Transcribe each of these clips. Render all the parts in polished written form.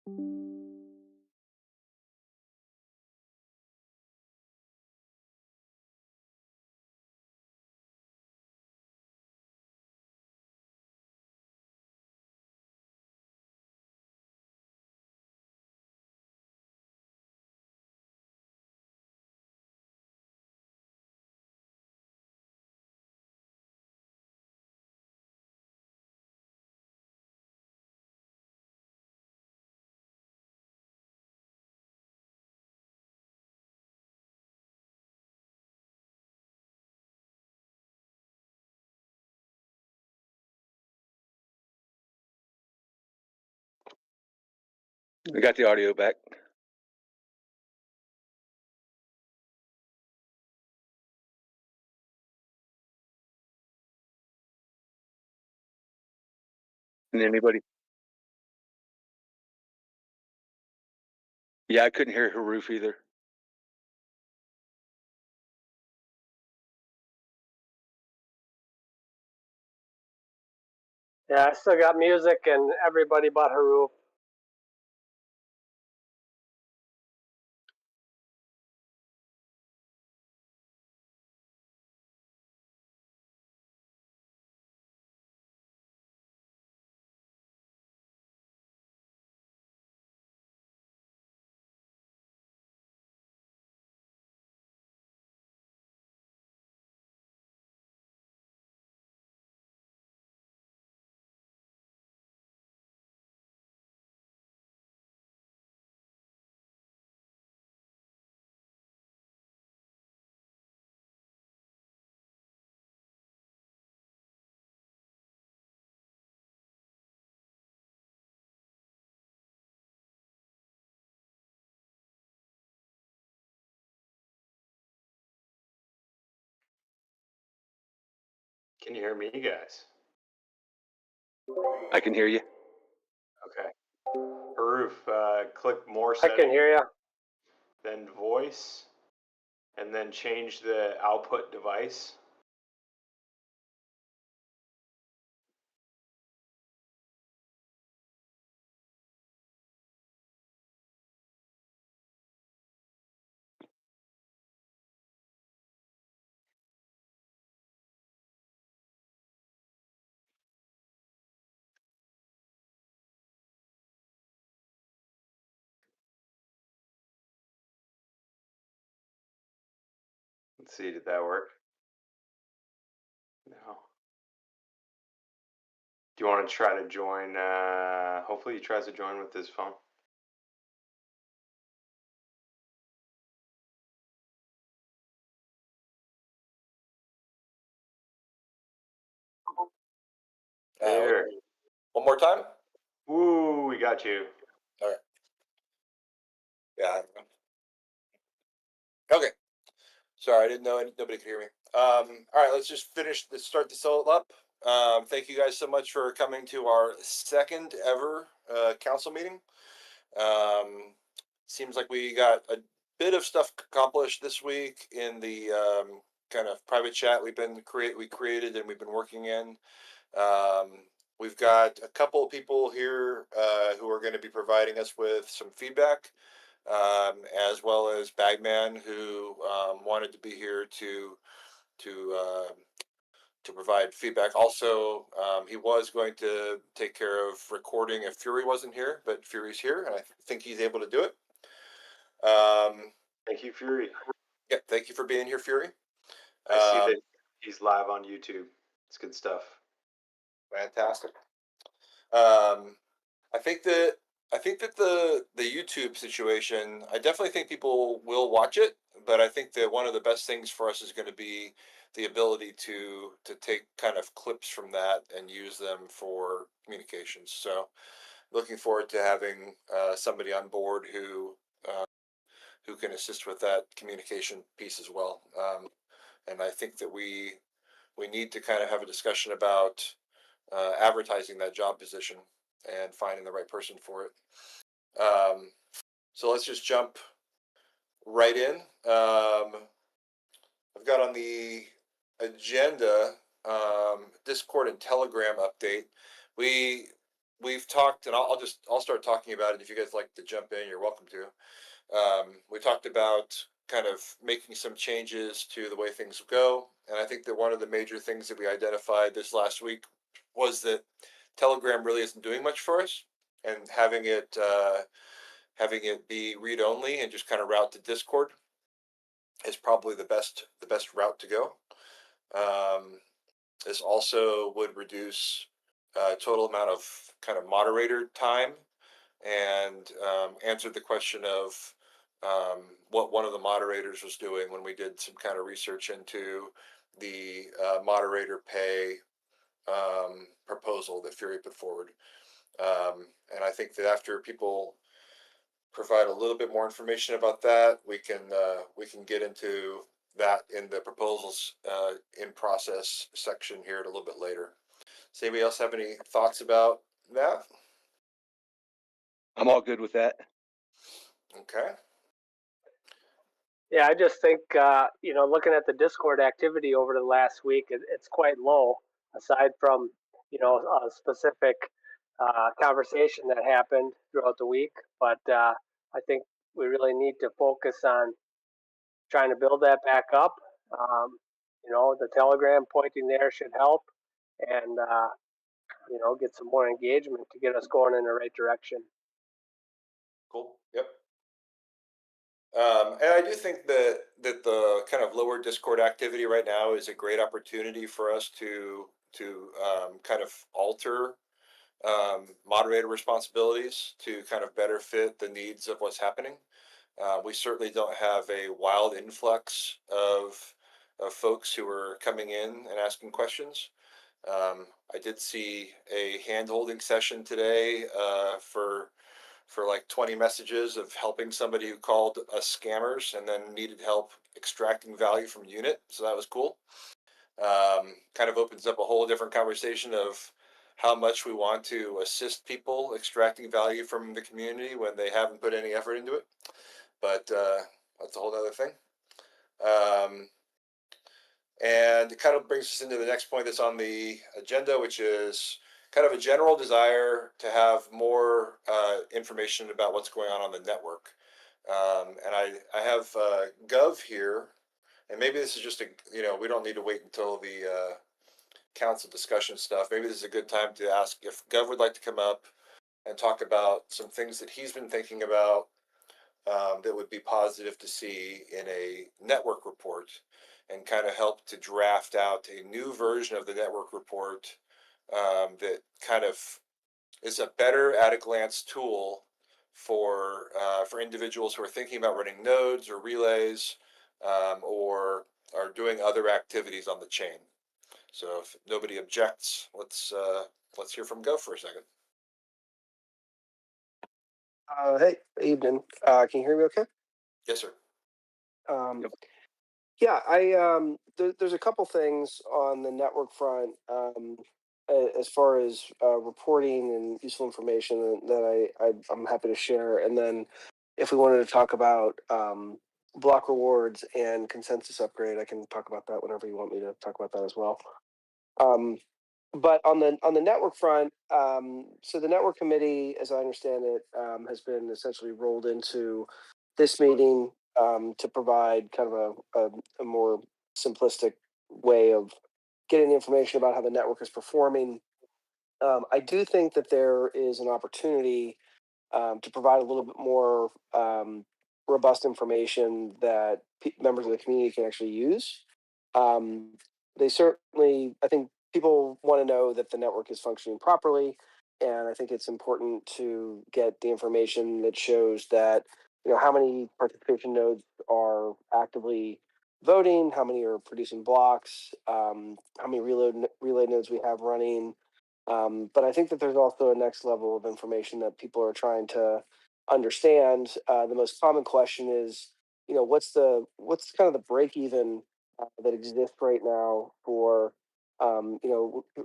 We got the audio back. And anybody? Yeah, I couldn't hear Haruf either. Yeah, I still got music and everybody but Haru. Can you hear me, guys? I can hear you. Okay. Haruf, click more I settings, can hear you. then voice, and then change the output device. Let's see, did that work? No. Do you want to try to join? Hopefully he tries to join with his phone. There. One more time? Woo, we got you. All right. Yeah. Okay. Sorry, I didn't know nobody could hear me. All right, let's start this all up. Thank you guys so much for coming to our second ever council meeting. Seems like we got a bit of stuff accomplished this week in the kind of private chat we created and we've been working in. We've got a couple of people here who are going to be providing us with some feedback, as well as Bagman, who wanted to be here to provide feedback. Also, he was going to take care of recording if Fury wasn't here, but Fury's here, and I think he's able to do it. Thank you, Fury. Yeah, thank you for being here, Fury. I see that he's live on YouTube. It's good stuff. Fantastic. I think that the YouTube situation, I definitely think people will watch it, but I think that one of the best things for us is going to be the ability to take kind of clips from that and use them for communications. So, looking forward to having somebody on board who can assist with that communication piece as well. And I think that we need to kind of have a discussion about advertising that job position and finding the right person for it. So let's just jump right in. I've got on the agenda Discord and Telegram update. We we've talked, and I'll start talking about it. If you guys like to jump in, you're welcome to. We talked about kind of making some changes to the way things go, and I think that one of the major things that we identified this last week was that Telegram really isn't doing much for us, and having it be read only and just kind of route to Discord is probably the best route to go. This also would reduce total amount of kind of moderator time, and answered the question of what one of the moderators was doing when we did some kind of research into the moderator pay proposal that Fury put forward. And I think that after people provide a little bit more information about that, we can get into that in the proposals in process section here a little bit later. Does anybody else have any thoughts about that? I'm all good with that. Okay. Yeah, I just think, looking at the Discord activity over the last week, it's quite low, aside from, a specific conversation that happened throughout the week. But I think we really need to focus on trying to build that back up. The Telegram pointing there should help, and, get some more engagement to get us going in the right direction. Cool. Yep. And I do think that the kind of lower Discord activity right now is a great opportunity for us to kind of alter moderator responsibilities to kind of better fit the needs of what's happening. We certainly don't have a wild influx of folks who are coming in and asking questions. I did see a hand-holding session today for like 20 messages of helping somebody who called us scammers and then needed help extracting value from Unit. So that was cool. Kind of opens up a whole different conversation of how much we want to assist people extracting value from the community when they haven't put any effort into it. But that's a whole other thing. And it kind of brings us into the next point that's on the agenda, which is kind of a general desire to have more information about what's going on the network. And I have Gov here, and maybe this is just we don't need to wait until the council discussion stuff. Maybe this is a good time to ask if Gov would like to come up and talk about some things that he's been thinking about that would be positive to see in a network report, and kind of help to draft out a new version of the network report that kind of is a better at a glance tool for individuals who are thinking about running nodes or relays or are doing other activities on the chain. So if nobody objects, let's hear from Gov for a second. Hey, evening. Can you hear me okay? Yes, sir. Yep. Yeah, I there's a couple things on the network front as far as reporting and useful information that I'm happy to share. And then if we wanted to talk about block rewards and consensus upgrade, I can talk about that whenever you want me to talk about that as well. But on the network front, so the network committee, as I understand it, has been essentially rolled into this meeting to provide kind of a more simplistic way of getting the information about how the network is performing. I do think that there is an opportunity to provide a little bit more robust information that members of the community can actually use. They certainly, I think people want to know that the network is functioning properly, and I think it's important to get the information that shows that how many participation nodes are actively voting, how many are producing blocks, how many relay nodes we have running. But I think that there's also a next level of information that people are trying to understand. The most common question is, what's kind of the break even that exists right now for,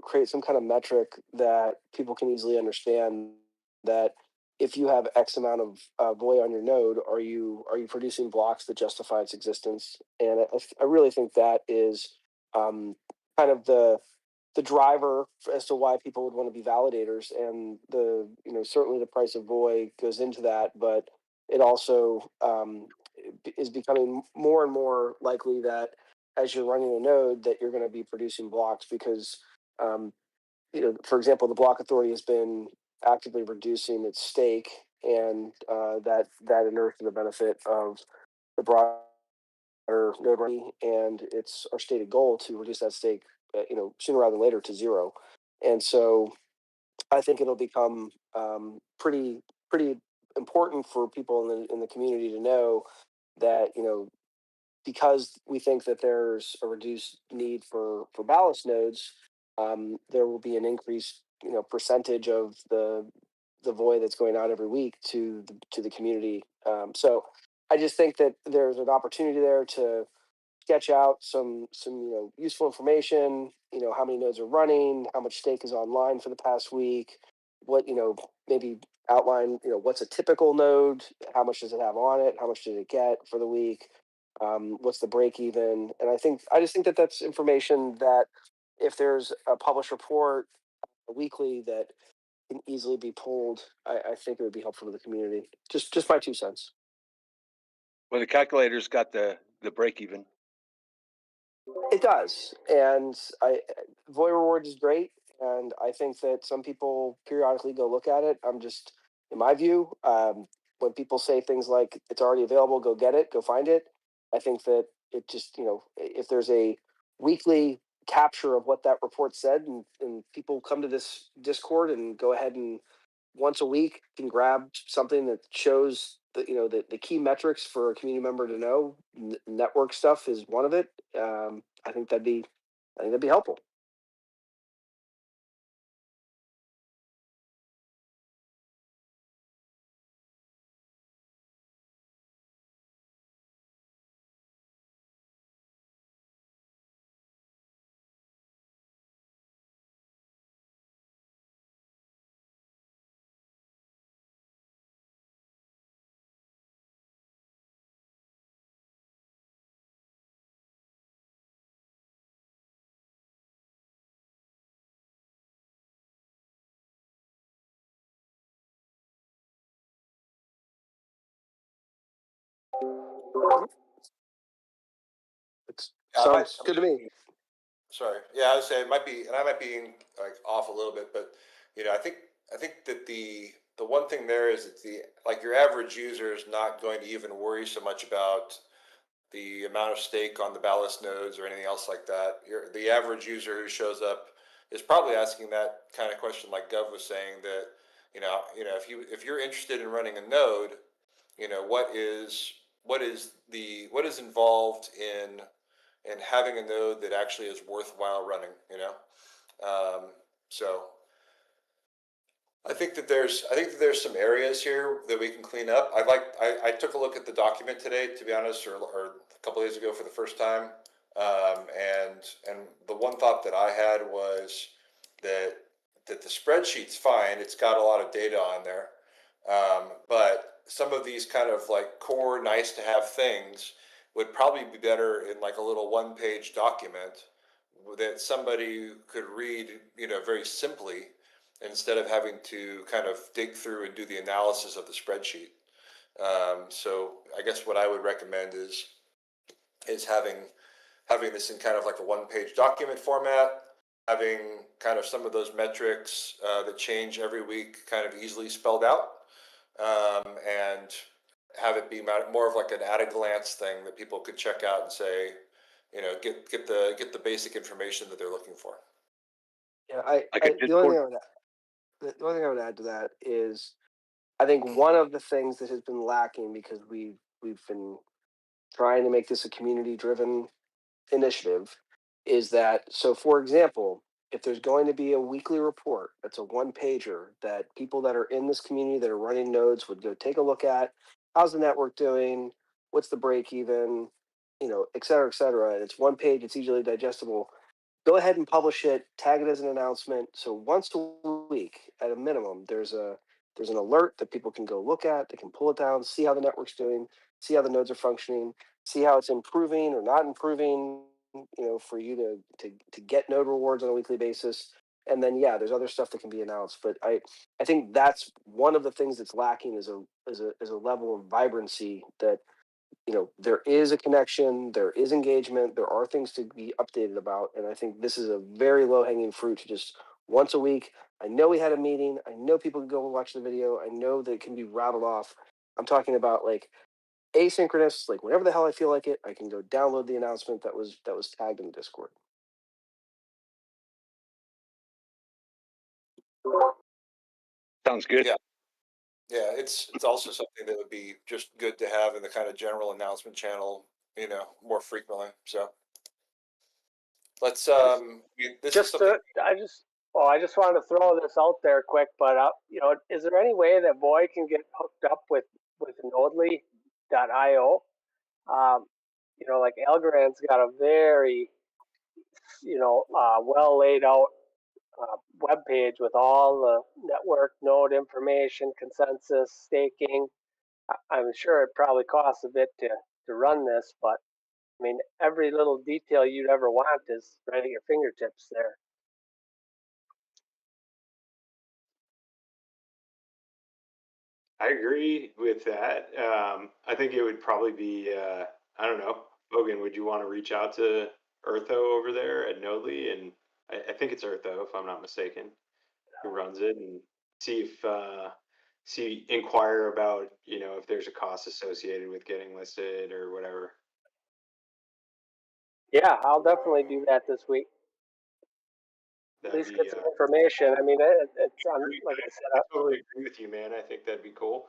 create some kind of metric that people can easily understand that if you have X amount of void on your node, are you producing blocks that justify its existence? And I really think that is kind of the the driver as to why people would want to be validators, and certainly the price of Voy goes into that, but it also is becoming more and more likely that as you're running a node that you're going to be producing blocks because for example, the Block Authority has been actively reducing its stake, and that inures to the benefit of the broader node running, and it's our stated goal to reduce that stake, sooner rather than later to zero. And so, I think it'll become pretty important for people in the community to know that because we think that there's a reduced need for ballast nodes, there will be an increased percentage of the void that's going out every week to the community. So I just think that there's an opportunity there to sketch out some useful information. How many nodes are running, how much stake is online for the past week, what maybe outline what's a typical node, how much does it have on it, how much did it get for the week, what's the break even. And I just think that that's information that if there's a published report weekly that can easily be pulled, I think it would be helpful to the community. Just my 2 cents. Well, the calculator's got the break even. It does, and Voy Rewards is great, and I think that some people periodically go look at it. I'm just, in my view, when people say things like "it's already available, go get it, go find it," I think that it just, if there's a weekly capture of what that report said, and people come to this Discord and go ahead and once a week can grab something that shows the key metrics for a community member to know. Network stuff is one of it. I think that'd be helpful. It sounds good to me. Sorry. Yeah, I would say it might be, and I might be like off a little bit, but I think that the one thing there is that like your average user is not going to even worry so much about the amount of stake on the ballast nodes or anything else like that. The average user who shows up is probably asking that kind of question, like Gov was saying, that if you're interested in running a node, what is involved in having a node that actually is worthwhile running. So I think that there's some areas here that we can clean up. I took a look at the document today, to be honest, or a couple days ago for the first time, and the one thought that I had was that the spreadsheet's fine. It's got a lot of data on there, but some of these kind of like core nice to have things would probably be better in like a little 1-page document that somebody could read, very simply, instead of having to kind of dig through and do the analysis of the spreadsheet. So I guess what I would recommend is having this in kind of like a 1-page document format, having kind of some of those metrics that change every week kind of easily spelled out, and have it be more of like an at a glance thing that people could check out and say, get the basic information that they're looking for. Yeah, the only thing I would add to that is, I think one of the things that has been lacking, because we've been trying to make this a community-driven initiative, is that, so for example, if there's going to be a weekly report that's a 1-pager that people that are in this community that are running nodes would go take a look at, how's the network doing, what's the break even, et cetera, and it's 1 page, it's easily digestible. Go ahead and publish it, tag it as an announcement. So once a week at a minimum, there's an alert that people can go look at, they can pull it down, see how the network's doing, see how the nodes are functioning, see how it's improving or not improving, for you to get node rewards on a weekly basis. And then yeah, there's other stuff that can be announced, but I think that's one of the things that's lacking is a level of vibrancy that there is a connection, there is engagement, there are things to be updated about, and I think this is a very low hanging fruit to just once a week. I know we had a meeting. I know people can go and watch the video. I know that it can be rattled off. I'm talking about like asynchronous, like whenever the hell I feel like it, I can go download the announcement that was tagged in the Discord. Sounds good. Yeah. Yeah, it's also something that would be just good to have in the kind of general announcement channel, more frequently. So let's this is something. I just wanted to throw this out there quick, but is there any way that Boy can get hooked up with Nodely.io? Like Algorand's got a very well laid out web page with all the network node information, consensus, staking. I'm sure it probably costs a bit to run this, but I mean, every little detail you'd ever want is right at your fingertips there. I agree with that. I think it would probably be, I don't know, Logan, would you want to reach out to Eartho over there at Nodely? And I think it's Eartho, if I'm not mistaken, who runs it, and see inquire about, if there's a cost associated with getting listed or whatever. Yeah, I'll definitely do that this week. At least get some information. I mean, it's like I said. I totally agree with you, man. I think that'd be cool,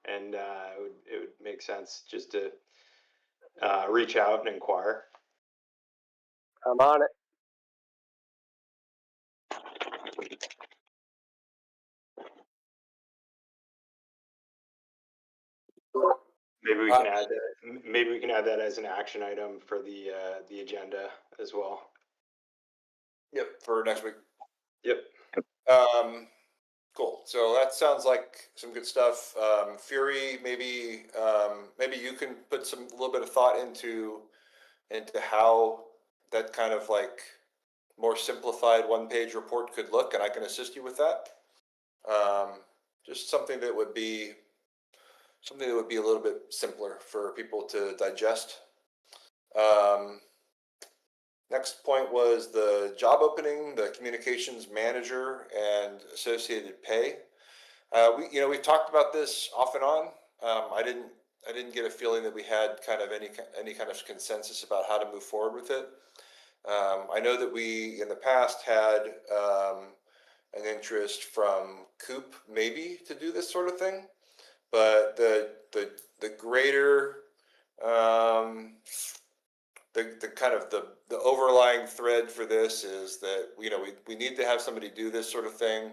and it would make sense just to reach out and inquire. I'm on it. Maybe we can add that. Maybe we can add that as an action item for the agenda as well. Yep, for next week. Yep. Cool. So that sounds like some good stuff. Fury, maybe you can put a little bit of thought into how that kind of like more simplified one-page report could look, and I can assist you with that. Just something that would be a little bit simpler for people to digest. Next point was the job opening, the communications manager, and associated pay. We've talked about this off and on. I didn't get a feeling that we had kind of any kind of consensus about how to move forward with it. I know that we in the past had an interest from Coop maybe to do this sort of thing, but the greater the kind of the overlying thread for this is that we need to have somebody do this sort of thing.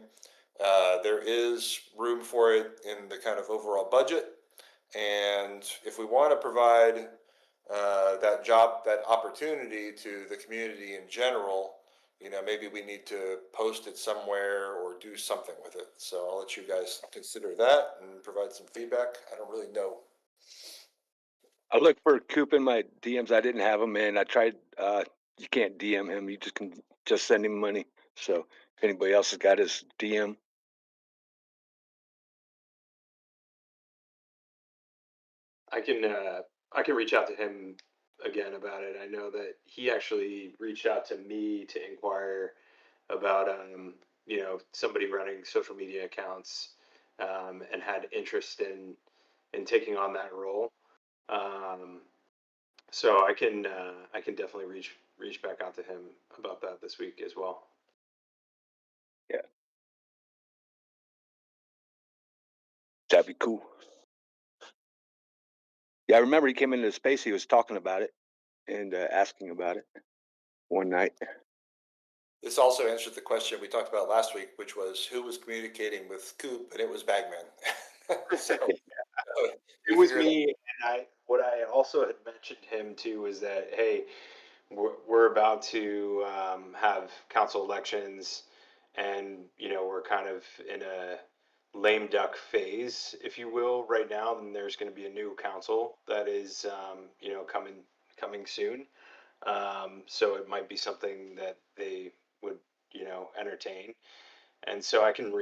There is room for it in the kind of overall budget, and if we want to provide that opportunity to the community in general, maybe we need to post it somewhere or do something with it. So I'll let you guys consider that and provide some feedback. I don't really know. I looked for Coop in my DMs. I didn't have him, and I tried. You can't DM him. You just can send him money. So if anybody else has got his DM, I can reach out to him again about it. I know that he actually reached out to me to inquire about somebody running social media accounts and had interest in taking on that role. So I can definitely reach back out to him about that this week as well. Yeah, that'd be cool. Yeah, I remember he came into the space. He was talking about it and asking about it one night. This also answered the question we talked about last week, which was who was communicating with Coop, and it was Bagman. So it was me, and what I also had mentioned him to was that, hey, we're about to have council elections, and we're kind of in a lame duck phase, if you will, right now. And there's going to be a new council that is coming soon. So it might be something that they would, entertain. And so I can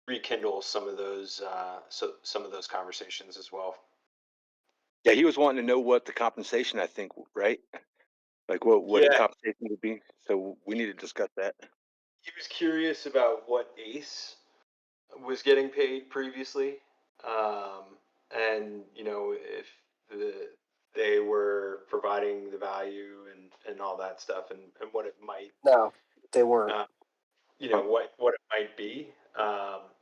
rekindle some of those, some of those conversations as well. Yeah, he was wanting to know what the compensation, I think, right? Like what a Yeah, compensation would be. So we need to discuss that. he was curious about what Ace was getting paid previously, and if the they were providing the value and all that stuff, and what it might, No, they weren't. uh, what it might be.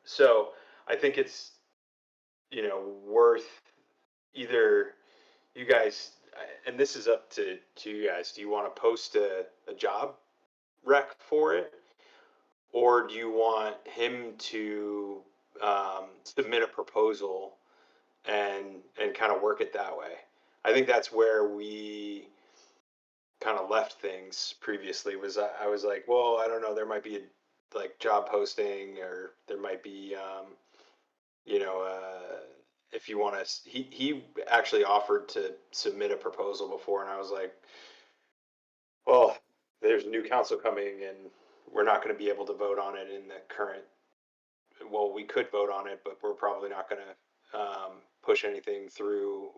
So I think it's worth either you guys, and this is up to you guys. Do you want to post a job rec for it, or do you want him to submit a proposal and kind of work it that way? I think that's where we kind of left things previously. Was I was like, well, I don't know, there might be a like job posting, or there might be you know if you want to. He actually offered to submit a proposal before, and I was like, well, there's a new council coming, and we're not going to be able to vote on it in the current. Well, we could vote on it, but we're probably not going to push anything through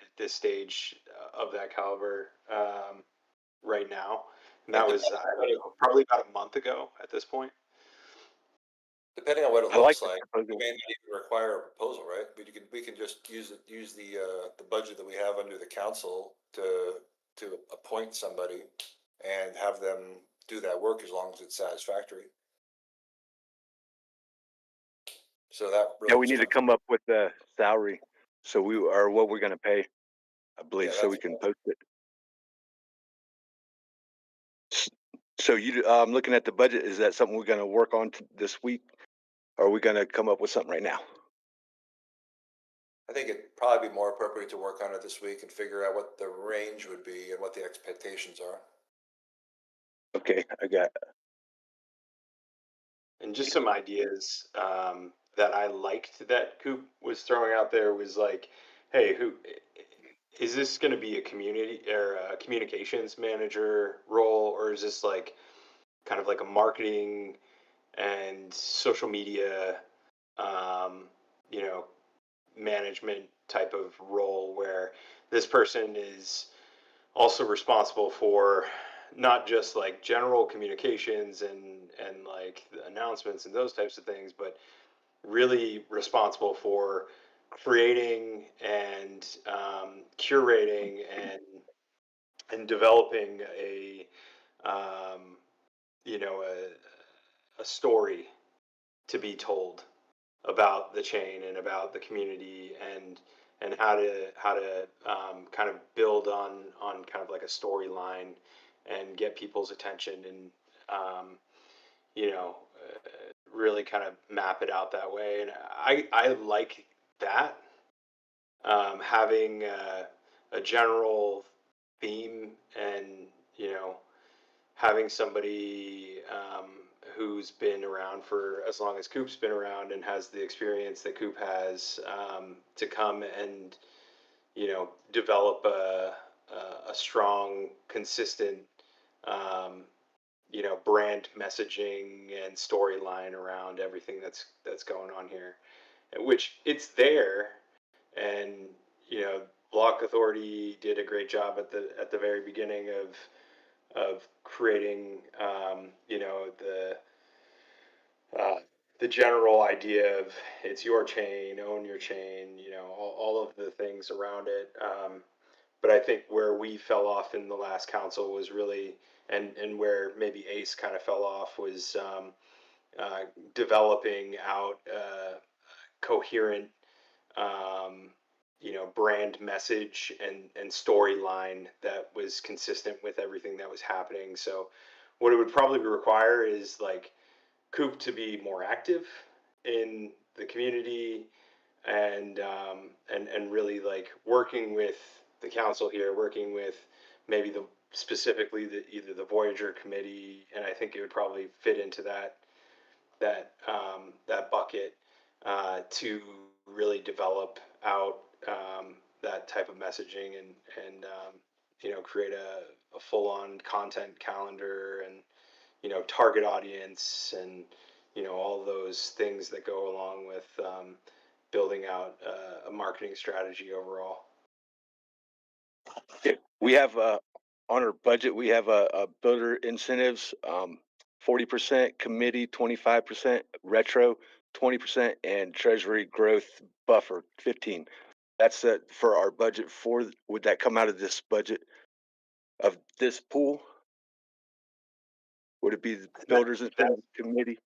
at this stage of that caliber right now. And that was I don't know, probably about a month ago at this point. Depending on what it I like looks the like, we proposal. may not even require a proposal, right? We can just use the budget that we have under the council to appoint somebody and have them do that work as long as it's satisfactory. So that Yeah, really we just need to comes, come up with the salary, so we are what we're going to pay, I believe, yeah, so we that's can post it. So you, looking at the budget, is that something we're going to work on this week? Or are we going to come up with something right now? I think it'd probably be more appropriate to work on it this week and figure out what the range would be and what the expectations are. Okay, I got. And just some ideas that I liked that Coop was throwing out there was like, hey, who is this going to be, a community or a communications manager role, or is this like kind of like a marketing and social media, um, you know, management type of role where this person is also responsible for not just like general communications and like the announcements and those types of things, but really responsible for creating and curating and developing um, you know a story to be told about the chain and about the community, and how to kind of build on kind of like a storyline and get people's attention, and um, you know really kind of map it out that way. And I like that, having a general theme, and you know having somebody who's been around for as long as Coop's been around and has the experience that Coop has, to come and develop a strong, consistent um, brand messaging and storyline around everything that's going on here, which it's there. And you know Block Authority did a great job at the very beginning of creating, uh, the general idea of it's your chain, own your chain, all of the things around it. But I think where we fell off in the last council was really, and where maybe Ace kind of fell off was uh, developing out coherent, um, brand message and storyline that was consistent with everything that was happening. So, what it would probably require is like Coop to be more active in the community, and really like working with the council here, working with maybe the specifically either the Voyager committee, and I think it would probably fit into that bucket, to really develop out that type of messaging, and create a full on content calendar and, target audience and, all those things that go along with building out a marketing strategy overall. Yeah, we have on our budget, we have a builder incentives, 40% committee, 25% retro, 20%, and treasury growth buffer, 15. That's for our budget for, would that come out of this budget of this pool? Would it be the builders incentive committee?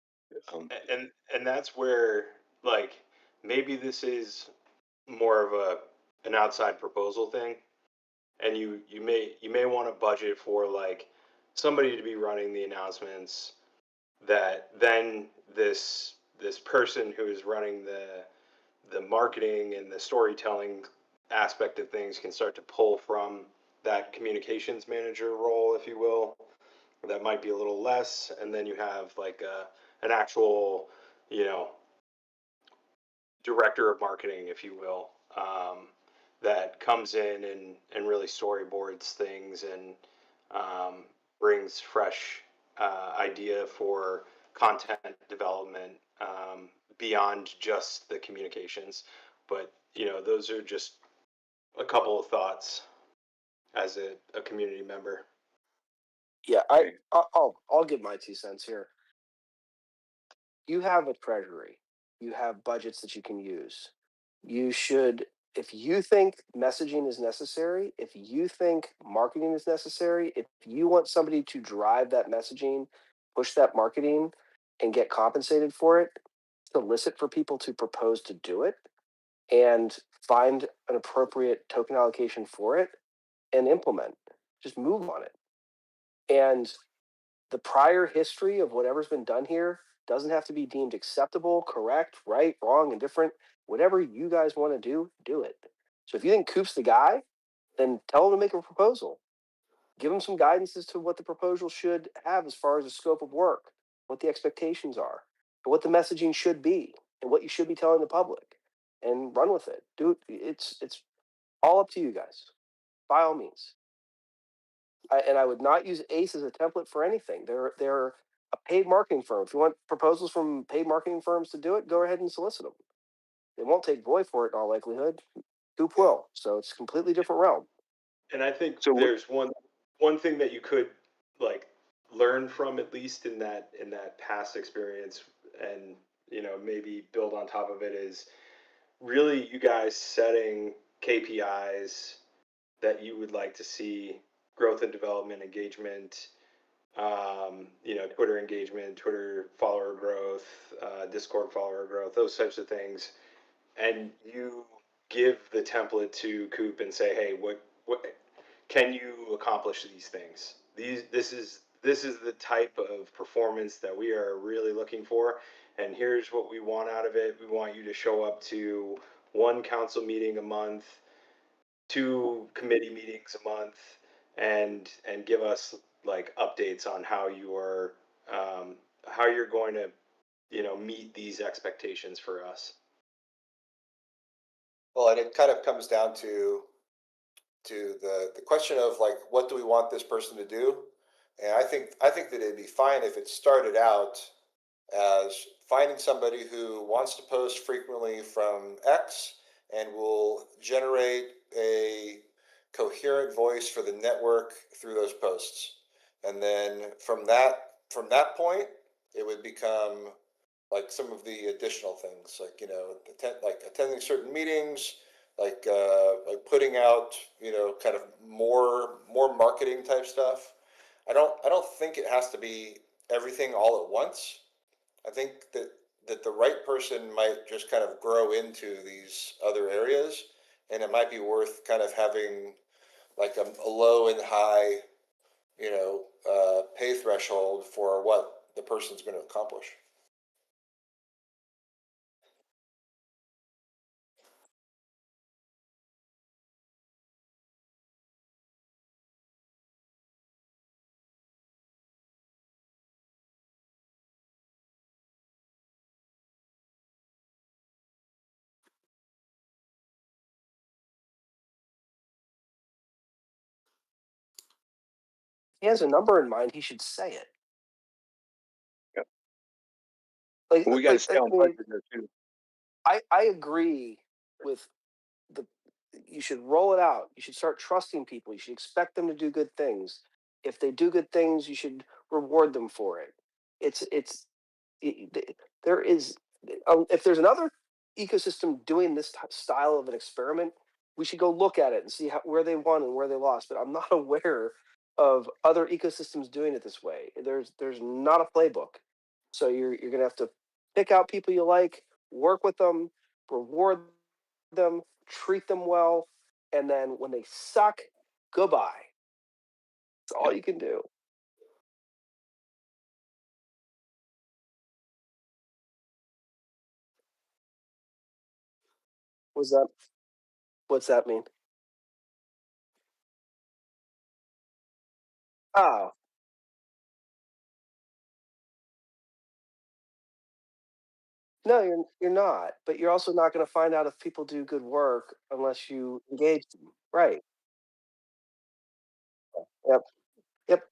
And that's where, like, maybe this is more of an outside proposal thing, and you may want to budget for like somebody to be running the announcements, that then this person who is running the marketing and the storytelling aspect of things can start to pull from that communications manager role, if you will. That might be a little less, and then you have like an actual, you know, director of marketing, if you will, that comes in and really storyboards things and brings fresh idea for content development, beyond just the communications. But those are just a couple of thoughts as a community member. Yeah, I'll give my 2 cents here. You have a treasury. You have budgets that you can use. You should, if you think messaging is necessary, if you think marketing is necessary, if you want somebody to drive that messaging, push that marketing, and get compensated for it, solicit for people to propose to do it, and find an appropriate token allocation for it and implement. Just move on it. And the prior history of whatever's been done here doesn't have to be deemed acceptable, correct, right, wrong, indifferent. Whatever you guys want to do it. So if you think Coop's the guy, then tell him to make a proposal. Give him some guidance as to what the proposal should have as far as the scope of work, what the expectations are, and what the messaging should be, and what you should be telling the public, and run with it. Do it. It's all up to you guys, by all means. And I would not use ACE as a template for anything. They're a paid marketing firm. If you want proposals from paid marketing firms to do it, go ahead and solicit them. They won't take Voy for it in all likelihood. Coop will. So it's a completely different realm. And I think So there's one thing that you could like learn from, at least in that past experience, and maybe build on top of it, is really you guys setting KPIs that you would like to see: growth and development, engagement, Twitter engagement, Twitter follower growth, Discord follower growth, those types of things. And you give the template to Coop and say, hey, what can you accomplish these things? This is the type of performance that we are really looking for, and here's what we want out of it. We want you to show up to 1 council meeting a month, 2 committee meetings a month, and give us like updates on how you're going to meet these expectations for us. Well, and it kind of comes down to the question of like, what do we want this person to do? And I think that it'd be fine if it started out as finding somebody who wants to post frequently from X and will generate a coherent voice for the network through those posts. And then from that point, it would become like some of the additional things, like attending certain meetings, like putting out kind of more marketing type stuff. I don't think it has to be everything all at once. I think that the right person might just kind of grow into these other areas, and it might be worth kind of having like a low and high pay threshold for what the person's going to accomplish. he has a number in mind, he should say it. Yep. Like, We got to stay I on mean, budget there too. I agree with the you should roll it out. You should start trusting people. You should expect them to do good things. If they do good things, you should reward them for it. There is if there's another ecosystem doing this style of an experiment, we should go look at it and see where they won and where they lost. But I'm not aware of other ecosystems doing it this way. There's not a playbook, so you're gonna have to pick out people you like, work with them, reward them, treat them well, and then when they suck, goodbye. That's all Yep. you can do. Was that? What's that mean? Oh, no, you're not. But you're also not going to find out if people do good work unless you engage them. Right. Yep. Yep.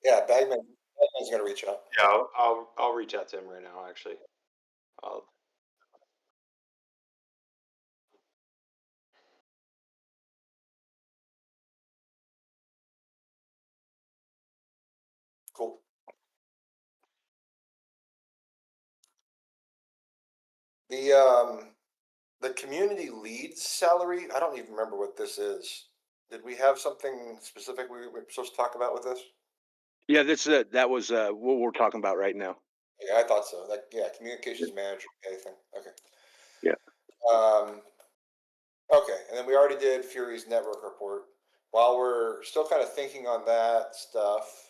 Yeah, Bagman's gonna reach out. Yeah, I'll reach out to him right now. Actually, I'll Cool. The community leads salary, I don't even remember what this is. Did we have something specific we were supposed to talk about with this? Yeah, that was what we're talking about right now. Yeah, I thought so. Like, yeah, communications manager, anything. Okay. Yeah. Um, okay, and then we already did Fury's network report. While we're still kind of thinking on that stuff,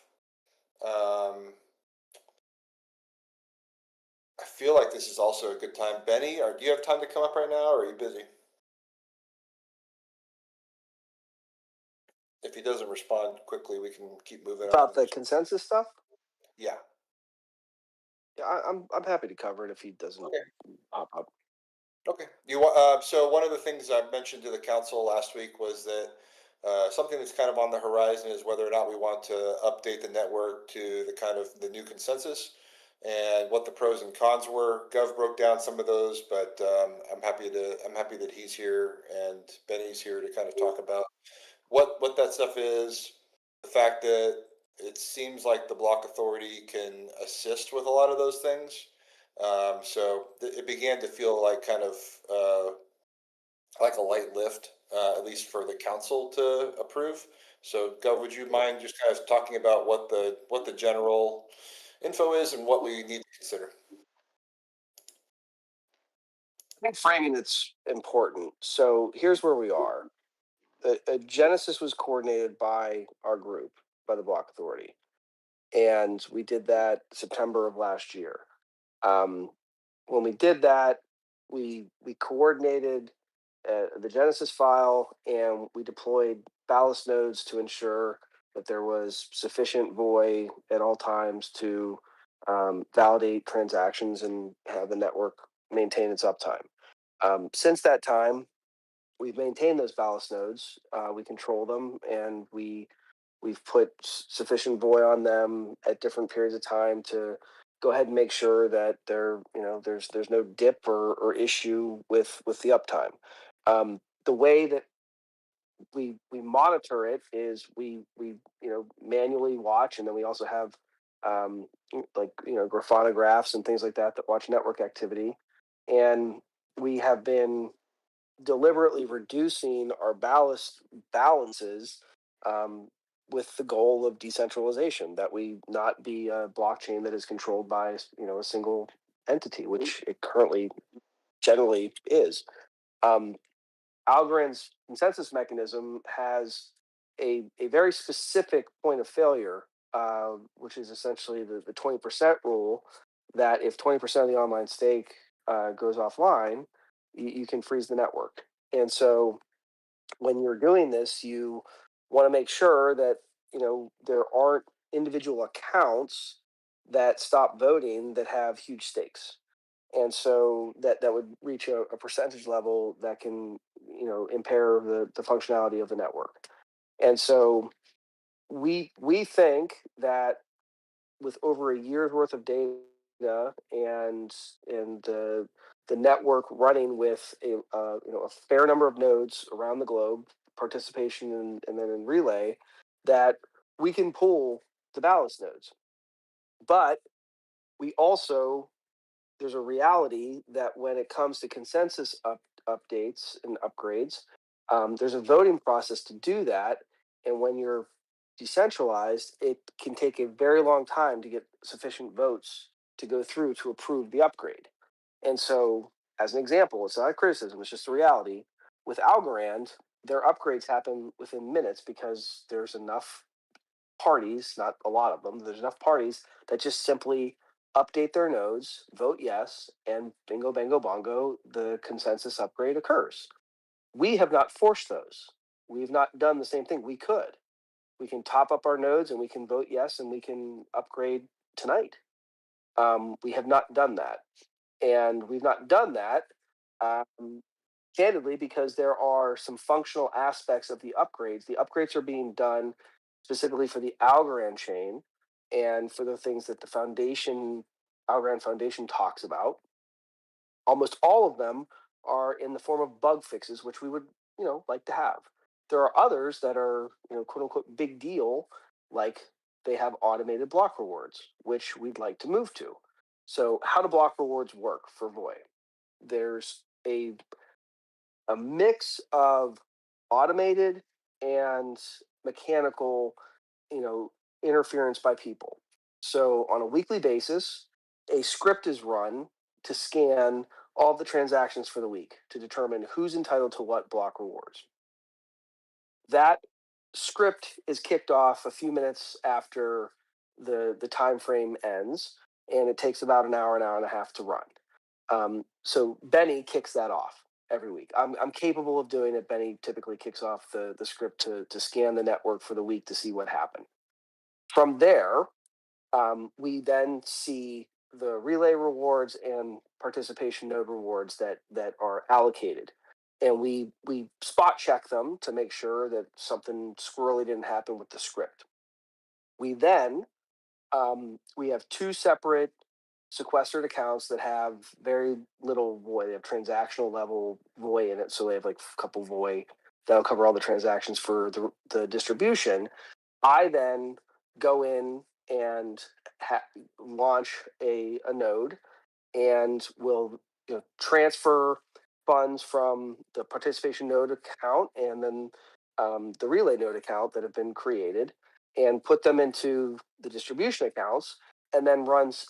um, I feel like this is also a good time. Benny, do you have time to come up right now, or are you busy? If he doesn't respond quickly, we can keep moving About on. the consensus stuff. Yeah. Yeah, I'm happy to cover it if he doesn't Okay. pop up. Okay. So one of the things I mentioned to the council last week was that something that's kind of on the horizon is whether or not we want to update the network to the kind of the new consensus and what the pros and cons were. Gov broke down some of those, but I'm happy that he's here and Benny's here to kind of talk about what that stuff is, the fact that it seems like the block authority can assist with a lot of those things. It began to feel like kind of like a light lift, at least for the council to approve. So, Gov, would you mind just kind of talking about what the general info is and what we need to consider? I think framing it's important. So here's where we are. Genesis was coordinated by our group, by the Block Authority, and we did that September of last year. When we did that, we coordinated the Genesis file and we deployed ballast nodes to ensure that there was sufficient VOI at all times to validate transactions and have the network maintain its uptime. Since that time, we've maintained those ballast nodes. We control them, and we've put sufficient VOI on them at different periods of time to go ahead and make sure that there's no dip or issue with the uptime. The way that we monitor it is we manually watch, and then we also have like graphanographs and things like that watch network activity, and we have been deliberately reducing our ballast balances with the goal of decentralization, that we not be a blockchain that is controlled by a single entity, which it currently generally is. Algorand's consensus mechanism has a very specific point of failure, which is essentially the 20% rule, that if 20% of the online stake goes offline, you can freeze the network. And so when you're doing this, you want to make sure that there aren't individual accounts that stop voting that have huge stakes. and so that would reach a percentage level that can impair the functionality of the network. And so we think that with over a year's worth of data and the network running with a fair number of nodes around the globe, participation and then in relay, that we can pull the ballast nodes. But we also, there's a reality that when it comes to consensus updates and upgrades, there's a voting process to do that. And when you're decentralized, it can take a very long time to get sufficient votes to go through to approve the upgrade. And so, as an example, it's not a criticism, it's just a reality. With Algorand, their upgrades happen within minutes because there's enough parties, not a lot of them, there's enough parties that just simply update their nodes, vote yes, and bingo, bango, bongo, the consensus upgrade occurs. We have not forced those. We've not done the same thing. We could. We can top up our nodes and we can vote yes and we can upgrade tonight. We have not done that. And we've not done that candidly because there are some functional aspects of the upgrades. The upgrades are being done specifically for the Algorand chain and for the things that the Algorand Foundation talks about. Almost all of them are in the form of bug fixes, which we would, like to have. There are others that are, quote unquote, big deal, like they have automated block rewards, which we'd like to move to. So, how do block rewards work for Voy? There's a mix of automated and mechanical, interference by people. So on a weekly basis, a script is run to scan all the transactions for the week to determine who's entitled to what block rewards. That script is kicked off a few minutes after the time frame ends, and it takes about an hour and a half to run. So Benny kicks that off every week. I'm capable of doing it. Benny typically kicks off the script to scan the network for the week to see what happened. From there, we then see the relay rewards and participation node rewards that are allocated, and we spot check them to make sure that something squirrely didn't happen with the script. We then we have two separate sequestered accounts that have very little Voy. They have transactional level Voy in it, so they have like a couple Voy that'll cover all the transactions for the distribution. I then go in and launch a node and will transfer funds from the participation node account and then the relay node account that have been created and put them into the distribution accounts, and then runs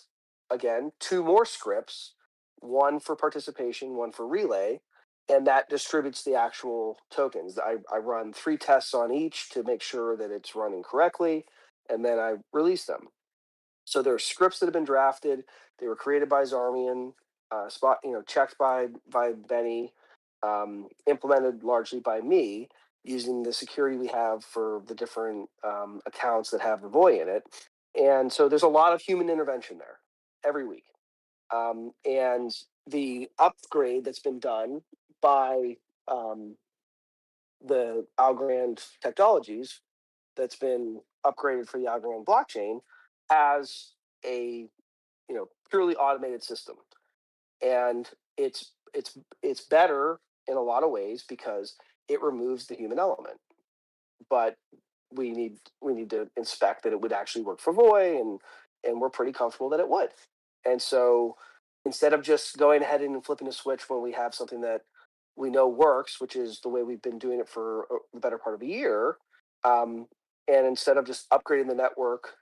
again two more scripts, one for participation, one for relay, and that distributes the actual tokens. I run 3 tests on each to make sure that it's running correctly, and then I release them. So there are scripts that have been drafted. They were created by Zarmian, checked by Benny, implemented largely by me, using the security we have for the different accounts that have the Voy in it. And so there's a lot of human intervention there every week. And the upgrade that's been done by the Algorand technologies that's been upgraded for the Algorand blockchain has a purely automated system, and it's better in a lot of ways because it removes the human element. But we need to inspect that it would actually work for Voy, and we're pretty comfortable that it would. And so instead of just going ahead and flipping a switch when we have something that we know works, which is the way we've been doing it for the better part of a year, and instead of just upgrading the network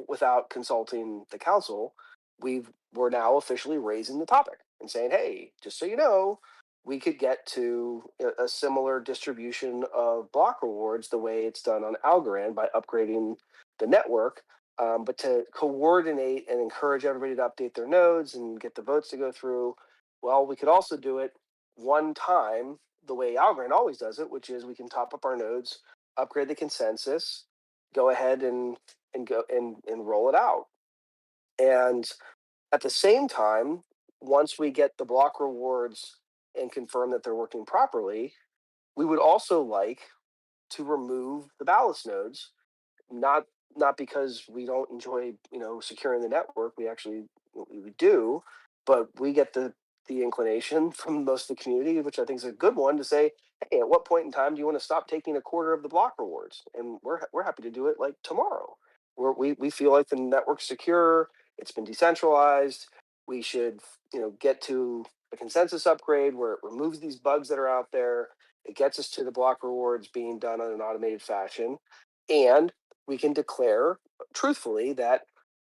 without consulting the council, we're now officially raising the topic and saying, hey, just so you know, we could get to a similar distribution of block rewards the way it's done on Algorand by upgrading the network. But to coordinate and encourage everybody to update their nodes and get the votes to go through, well, we could also do it one time the way Algorand always does it, which is we can top up our nodes, upgrade the consensus, go ahead and go and roll it out. And at the same time, once we get the block rewards and confirm that they're working properly, we would also like to remove the ballast nodes, not because we don't enjoy securing the network. We do, but we get the inclination from most of the community, which I think is a good one, to say, hey, at what point in time do you want to stop taking a quarter of the block rewards? And we're happy to do it like tomorrow. We feel like the network's secure, it's been decentralized. We should get to a consensus upgrade where it removes these bugs that are out there. It gets us to the block rewards being done in an automated fashion, and we can declare truthfully that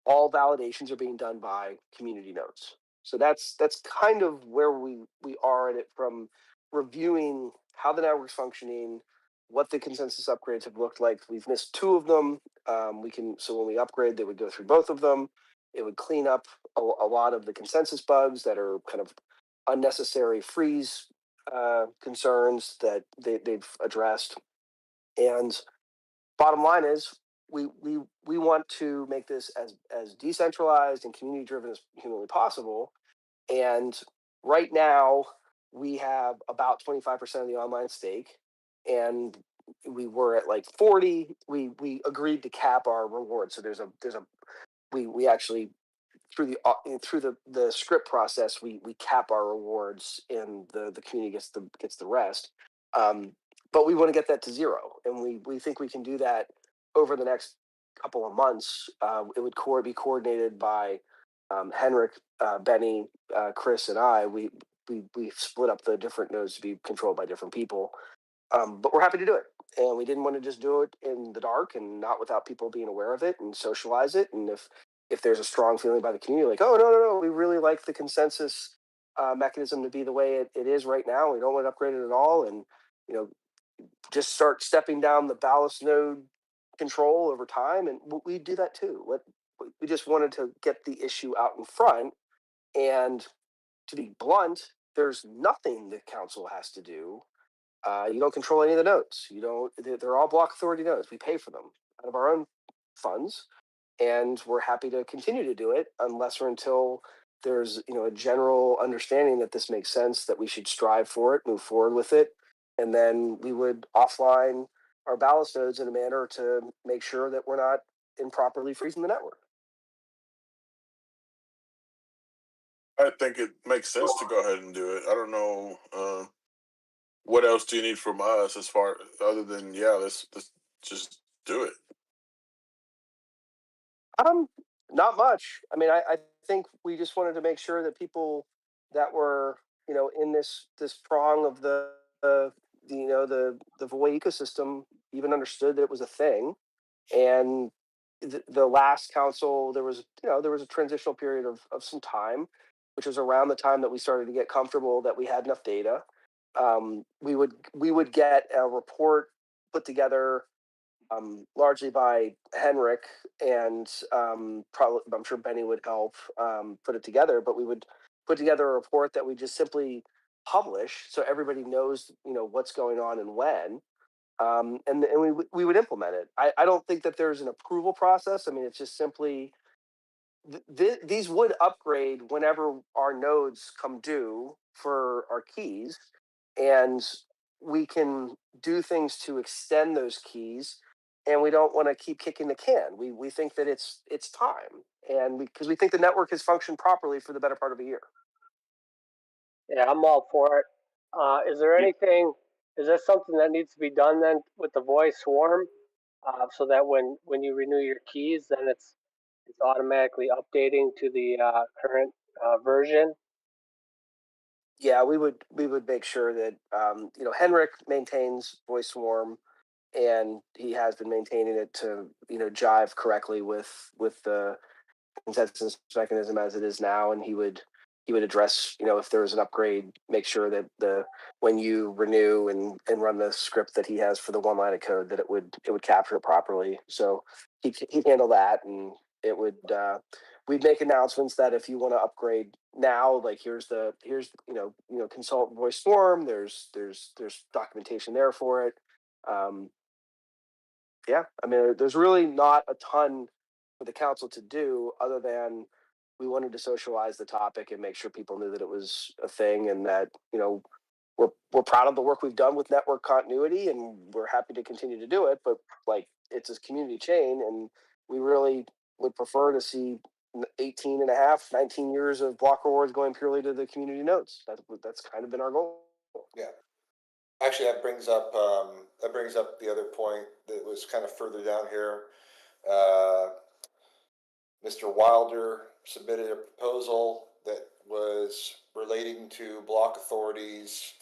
all validations are being done by community nodes. So that's kind of where we are at it, from reviewing how the network's functioning, what the consensus upgrades have looked like. We've missed two of them. So when we upgrade, they would go through both of them. It would clean up a lot of the consensus bugs that are kind of unnecessary freeze concerns that they've addressed. And bottom line is, we want to make this as decentralized and community driven as humanly possible. And right now, we have about 25% of the online stake, and we were at like 40. We agreed to cap our reward. So we actually, through the script process, we cap our rewards, and the community gets the rest. But we want to get that to zero, and we think we can do that over the next couple of months. It would be coordinated by Henrik, Benny, Chris, and I. We split up the different nodes to be controlled by different people, but we're happy to do it. And we didn't want to just do it in the dark and not without people being aware of it and socialize it. And if there's a strong feeling by the community, like, oh no, we really like the consensus mechanism to be the way it is right now. We don't want to upgrade it at all, and just start stepping down the ballast node control over time, and we do that too. We just wanted to get the issue out in front, and to be blunt, there's nothing the council has to do. You don't control any of the nodes. You don't. They're all block authority nodes. We pay for them out of our own funds, and we're happy to continue to do it unless or until there's a general understanding that this makes sense, that we should strive for it, move forward with it, and then we would offline our ballast nodes in a manner to make sure that we're not improperly freezing the network. I think it makes sense to go ahead and do it. I don't know what else do you need from us, as far other than let's just do it. Not much. I mean, I think we just wanted to make sure that people that were in this prong of the VOI ecosystem even understood that it was a thing. And the last council, there was a transitional period of some time, which was around the time that we started to get comfortable that we had enough data. We would get a report put together largely by Henrik, and probably I'm sure Benny would help put it together. But we would put together a report that we just simply publish, so everybody knows what's going on and when. And we would implement it. I don't think that there's an approval process. I mean, it's just simply these would upgrade whenever our nodes come due for our keys, and we can do things to extend those keys, and we don't want to keep kicking the can. We think that it's time, and because we think the network has functioned properly for the better part of a year. Yeah, I'm all for it. Is there anything? Is there something that needs to be done then with the VOI Swarm, so that when you renew your keys, then it's automatically updating to the current version? Yeah, we would make sure that Henrik maintains VOI Swarm, and he has been maintaining it to jive correctly with the consensus mechanism as it is now, and he would address if there was an upgrade, make sure that when you renew and run the script that he has for the one line of code, that it would capture it properly. So he'd handle that, and it would we'd make announcements that if you want to upgrade now, like here's consult VOI Swarm, there's documentation there for it. Yeah, I mean, there's really not a ton for the council to do other than we wanted to socialize the topic and make sure people knew that it was a thing, and that we're proud of the work we've done with network continuity, and we're happy to continue to do it. But like, it's a community chain, and we really would prefer to see 18 and a half, 19 years of block rewards going purely to the community nodes. That's kind of been our goal. Yeah. Actually, that brings up the other point that was kind of further down here. Mr. Wilder submitted a proposal that was relating to block authorities,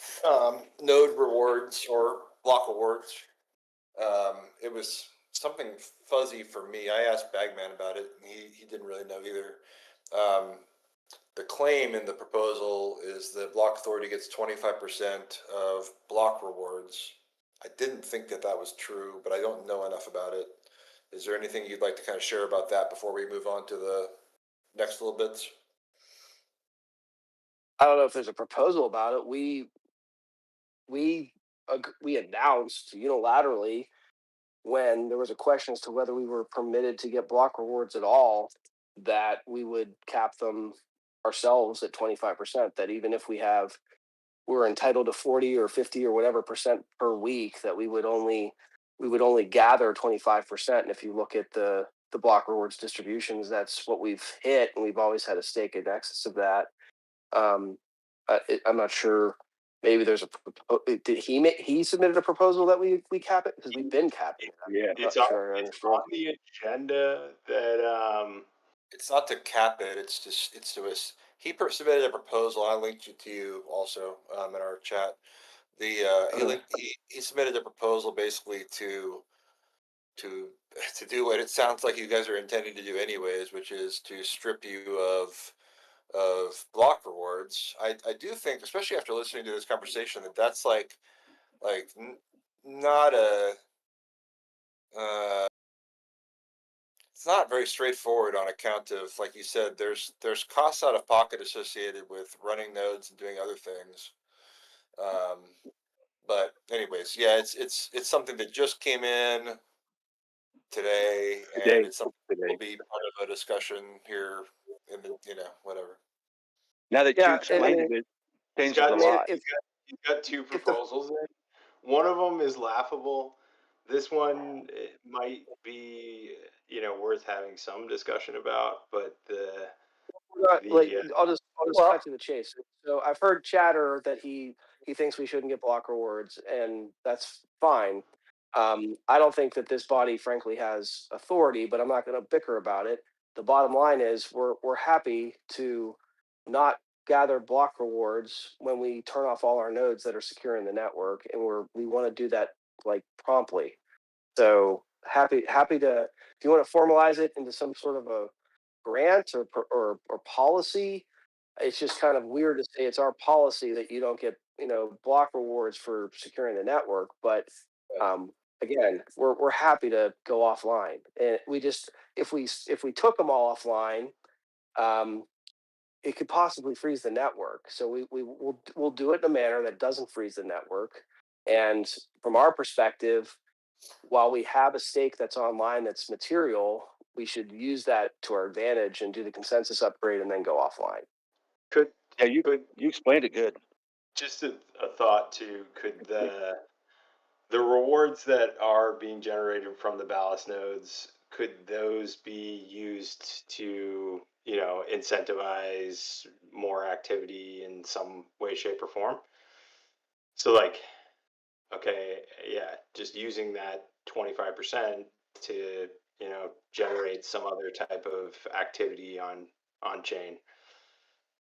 node rewards or block awards. It was something fuzzy for me. I asked Bagman about it, and he didn't really know either. The claim in the proposal is that block authority gets 25% of block rewards. I didn't think that was true, but I don't know enough about it. Is there anything you'd like to kind of share about that before we move on to the next little bits? I don't know if there's a proposal about it. We announced unilaterally, when there was a question as to whether we were permitted to get block rewards at all, that we would cap them ourselves at 25%. That even if we're entitled to 40 or 50 or whatever percent per week, that we would only gather 25%. And if you look at the block rewards distributions, that's what we've hit, and we've always had a stake in excess of that. I'm not sure. Maybe there's did he submitted a proposal that we cap it, because we've been capping it. Yeah. It's on the agenda that It's not to cap it. It's to us. He submitted a proposal. I linked it to you also in our chat. He submitted a proposal basically to do what it sounds like you guys are intending to do anyways, which is to strip you of block rewards. I do think, especially after listening to this conversation, that's like not a it's not very straightforward, on account of, like you said, there's costs out of pocket associated with running nodes and doing other things. But anyways, yeah, it's something that just came in today, and it's something that will be part of a discussion here in the whatever. Now that you explained it changes a lot. He's got two proposals in. One of them is laughable. This one might be, worth having some discussion about, but I'll just cut to the chase. So I've heard chatter that he thinks we shouldn't get block rewards, and that's fine. I don't think that this body, frankly, has authority, but I'm not going to bicker about it. The bottom line is we're happy to not gather block rewards when we turn off all our nodes that are securing the network, and we want to do that like promptly. So happy to, if you want to formalize it into some sort of a grant or policy. It's just kind of weird to say it's our policy that you don't get block rewards for securing the network, but again, we're happy to go offline, and we just, if we took them all offline, it could possibly freeze the network. So we'll do it in a manner that doesn't freeze the network. And from our perspective, while we have a stake that's online that's material, we should use that to our advantage and do the consensus upgrade and then go offline. You explained it good. Just a thought too, could the rewards that are being generated from the Ballast nodes, could those be used to, incentivize more activity in some way, shape, or form? So like, okay, yeah, just using that 25% to, generate some other type of activity on chain.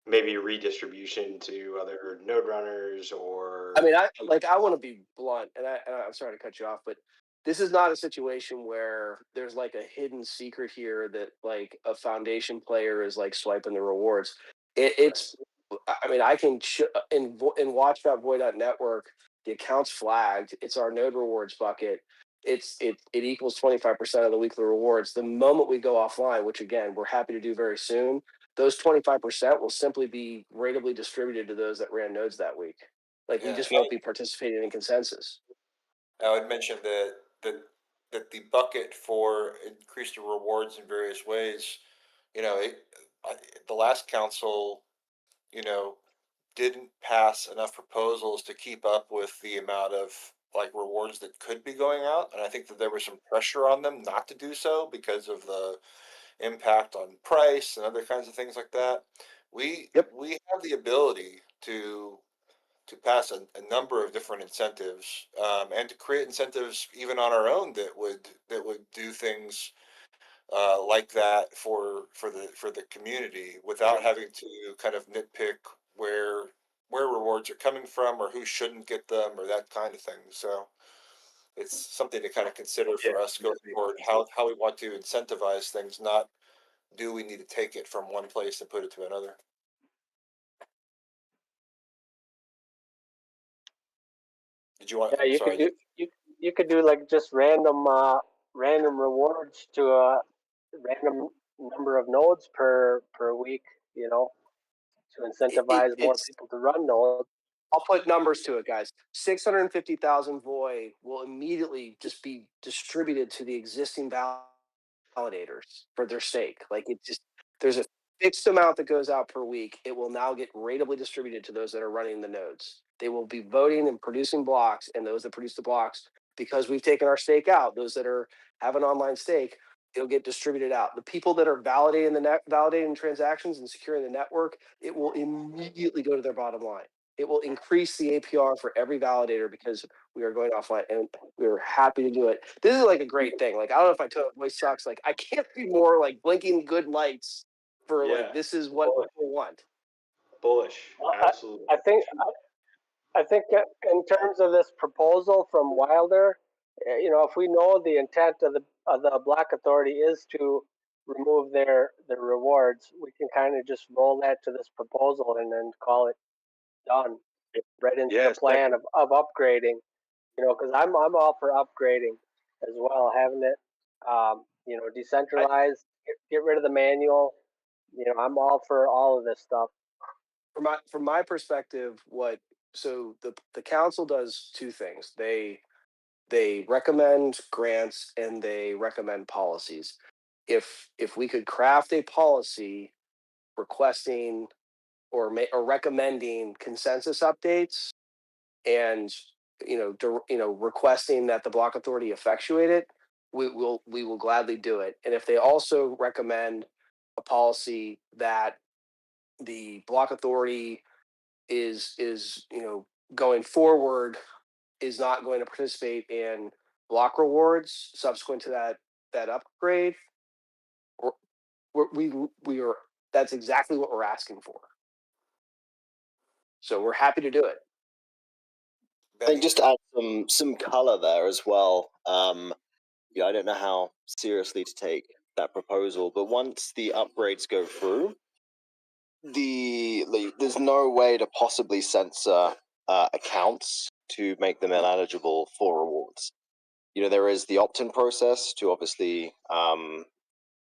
Maybe redistribution to other node runners, or I mean, I want to be blunt, and I'm sorry to cut you off, but this is not a situation where there's like a hidden secret here that like a foundation player is like swiping the rewards. It's, I mean, I can in watch.void.network, the account's flagged. It's our node rewards bucket. It equals 25% of the weekly rewards. The moment we go offline, which again we're happy to do very soon, those 25% will simply be ratably distributed to those that ran nodes that week. Like, we just won't be participating in consensus. I would mention that the bucket for increased rewards in various ways, the last council, you know, didn't pass enough proposals to keep up with the amount of like rewards that could be going out. And I think that there was some pressure on them not to do so because of the impact on price and other kinds of things like that. Yep. We have the ability to pass a number of different incentives, and to create incentives even on our own that would do things like that for the community without having to kind of nitpick where where rewards are coming from or who shouldn't get them or that kind of thing. So it's something to kind of consider Yeah. for us going forward, how we want to incentivize things, not do we need to take it from one place and put it to another. Did you want, Yeah, you could sorry, do you could do like just random rewards to a random number of nodes per week, you know, to incentivize more It's people to run nodes. I'll put numbers to it, guys. 650,000 VOI will immediately just be distributed to the existing validators for their stake. Like it just there's a fixed amount that goes out per week. It will now get ratably distributed to those that are running the nodes. They will be voting and producing blocks, and those that produce the blocks, because we've taken our stake out, those that are have an online stake, it'll get distributed out. The people that are validating validating transactions and securing the network, it will immediately go to their bottom line. It will increase the APR for every validator because we are going offline, and we are happy to do it. This is like a great thing. Like I don't know if my tone of voice sucks. Like I can't be more like blinking good lights for Yeah. like this is what people want. Bullish, Well, absolutely. I think that in terms of this proposal from Wilder, you know, if we know the intent of the Black Authority is to remove their rewards, we can kind of just roll that to this proposal and then call it done. Right into the Yes, plan of upgrading, you know, because I'm all for upgrading as well, having it, you know, decentralized, get rid of the manual. You know, I'm all for all of this stuff. From my perspective, the council does two things. They recommend grants and they recommend policies. If we could craft a policy requesting or recommending consensus updates and requesting that the block authority effectuate it, we will gladly do it. And if they also recommend a policy that the block authority is going forward is not going to participate in block rewards subsequent to that upgrade, we are that's exactly what we're asking for. So we're happy to do it. I think just to add some color there as well. Yeah, I don't know how seriously to take that proposal, but once the upgrades go through, there's no way to possibly censor accounts to make them ineligible for rewards. You know, there is the opt-in process to obviously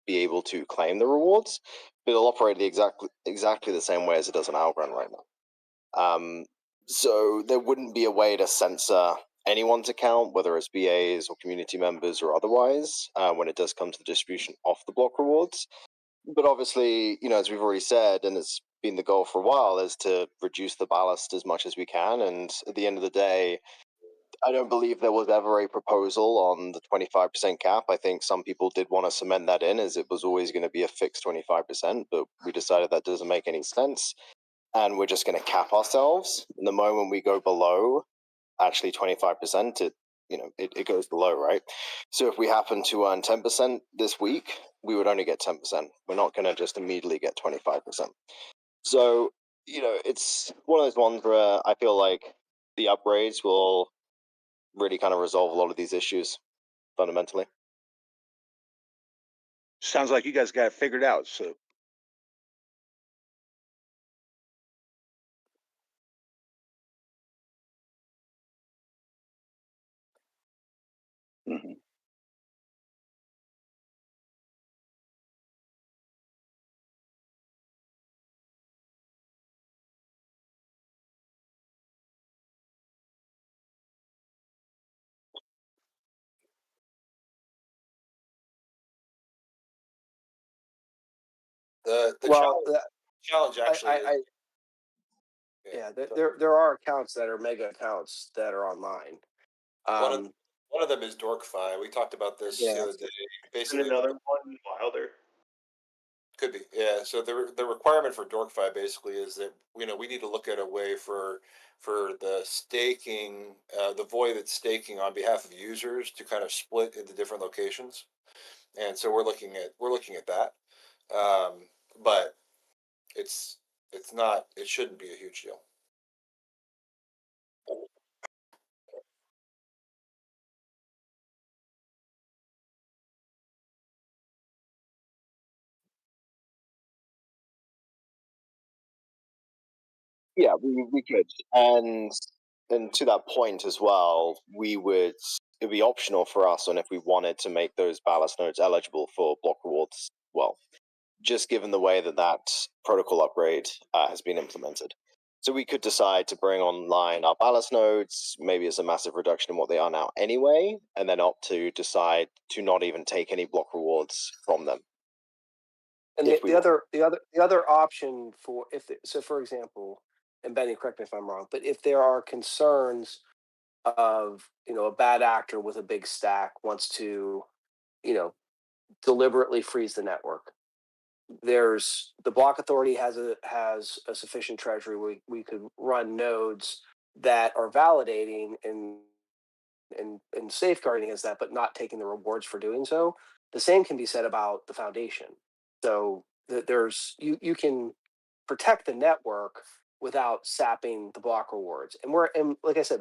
be able to claim the rewards, but it'll operate exactly the same way as it does on Algorand right now. So there wouldn't be a way to censor anyone's account, whether it's BAs or community members or otherwise, when it does come to the distribution of the block rewards. But obviously, you know, as we've already said, and it's been the goal for a while, is to reduce the ballast as much as we can. And at the end of the day, I don't believe there was ever a proposal on the 25% cap. I think some people did want to cement that in as it was always going to be a fixed 25%, but we decided that doesn't make any sense. And we're just going to cap ourselves. And the moment we go below actually 25%, it goes below, right? So if we happen to earn 10% this week, we would only get 10%. We're not going to just immediately get 25%. So, you know, it's one of those ones where I feel like the upgrades will really kind of resolve a lot of these issues fundamentally. sounds like you guys got it figured out. So mhm. The Well, challenge actually is yeah, there are accounts that are mega accounts that are online. One of them is Dorkfi. We talked about this the other day. And Basically, another one, Wilder. could be, yeah. So the requirement for Dorkfi basically is that we need to look at a way for the staking, the void that's staking on behalf of users to kind of split into different locations, and so we're looking at that, but it's not, it shouldn't be a huge deal. Yeah, we could, and to that point as well, it'd be optional for us on if we wanted to make those ballast nodes eligible for block rewards. Well, just given the way that protocol upgrade has been implemented. So we could decide to bring online our ballast nodes, maybe as a massive reduction in what they are now anyway, and then opt to decide to not even take any block rewards from them. And the other option for for example, and Benny, correct me if I'm wrong, but if there are concerns of a bad actor with a big stack wants to deliberately freeze the network, there's the block authority has a sufficient treasury. We could run nodes that are validating and safeguarding against that, but not taking the rewards for doing so. The same can be said about the foundation. So there's you can protect the network without sapping the block rewards. And like I said,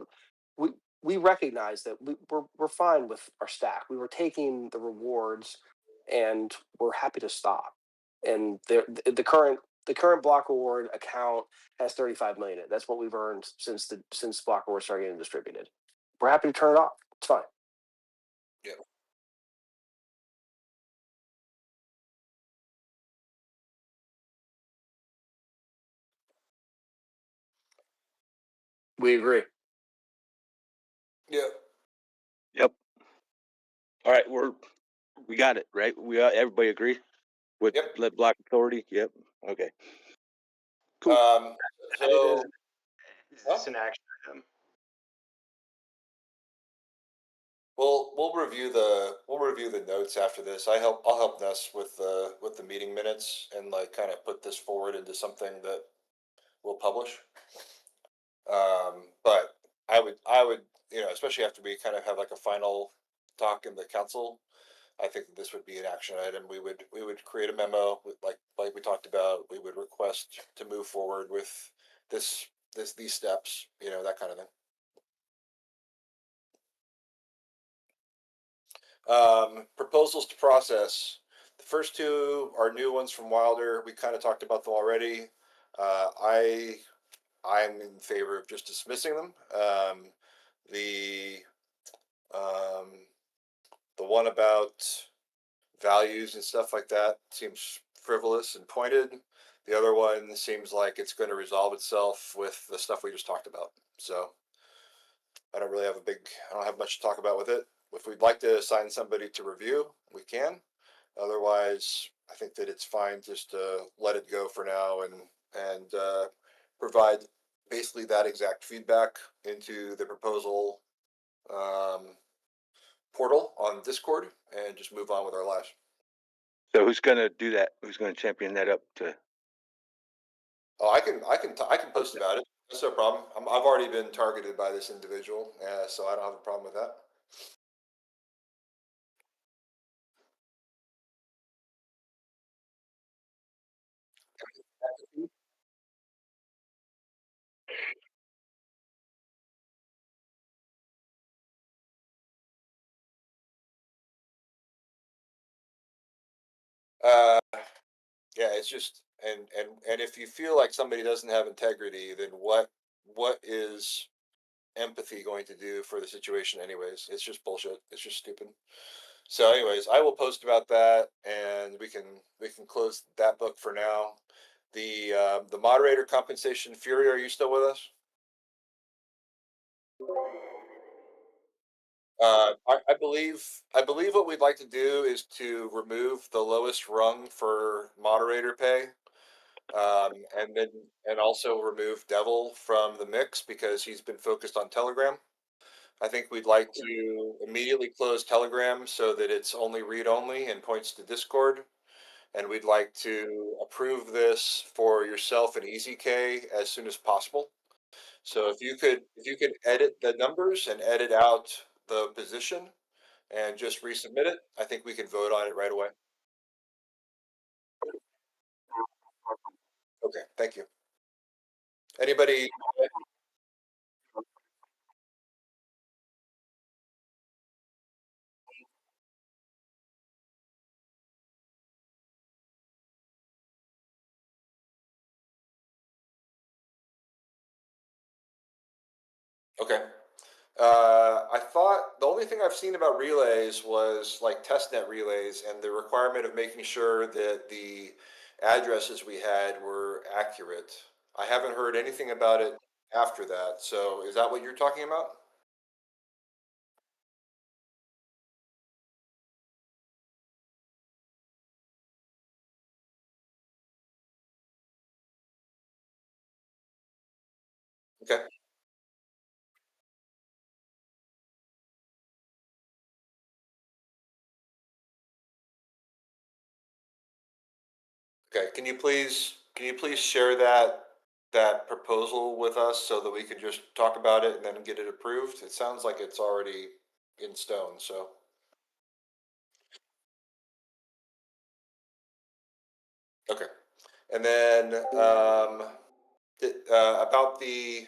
we recognize that we're fine with our stack. We were taking the rewards, and we're happy to stop. And the current block reward account has 35 million in it. That's what we've earned since block rewards started getting distributed. We're happy to turn it off. It's fine. Yeah. We agree. Yeah. Yep. All right, we got it right. Everybody agree with Yep. block authority. Yep. Okay. Cool. So Is this an action item? we'll review the notes after this. I'll help Ness with the meeting minutes and like kind of put this forward into something that we'll publish. But I would especially after we kind of have like a final talk in the council, I think that this would be an action item. We would create a memo with, like we talked about. We would request to move forward with these steps, that kind of thing. Proposals to process. The first two are new ones from Wilder. We kind of talked about them already. I'm in favor of just dismissing them. The one about values and stuff like that seems frivolous and pointed. The other one seems like it's going to resolve itself with the stuff we just talked about. So I don't have much to talk about with it. If we'd like to assign somebody to review, we can. Otherwise, I think that it's fine just to let it go for now and provide basically that exact feedback into the proposal portal on Discord and just move on with our lives. So who's going to do that? Who's going to champion that up to? Oh, I can post about it. That's no problem. I've already been targeted by this individual, so I don't have a problem with that. Yeah, it's just and if you feel like somebody doesn't have integrity, then what is empathy going to do for the situation anyways? It's just bullshit. It's just stupid. So anyways, I will post about that and we can close that book for now. The moderator compensation, Fury, are you still with us? I believe what we'd like to do is to remove the lowest rung for moderator pay. And also remove Devil from the mix because he's been focused on Telegram. I think we'd like to immediately close Telegram so that it's only read only and points to Discord. And we'd like to approve this for yourself and EasyK as soon as possible. So if you could edit the numbers and edit out the position and just resubmit it, I think we can vote on it right away. Okay, thank you. Anybody? Okay. I thought the only thing I've seen about relays was like testnet relays and the requirement of making sure that the addresses we had were accurate. I haven't heard anything about it after that. So is that what you're talking about? Okay. Okay. Can you please share that proposal with us so that we can just talk about it and then get it approved? It sounds like it's already in stone. So. Okay. And then about the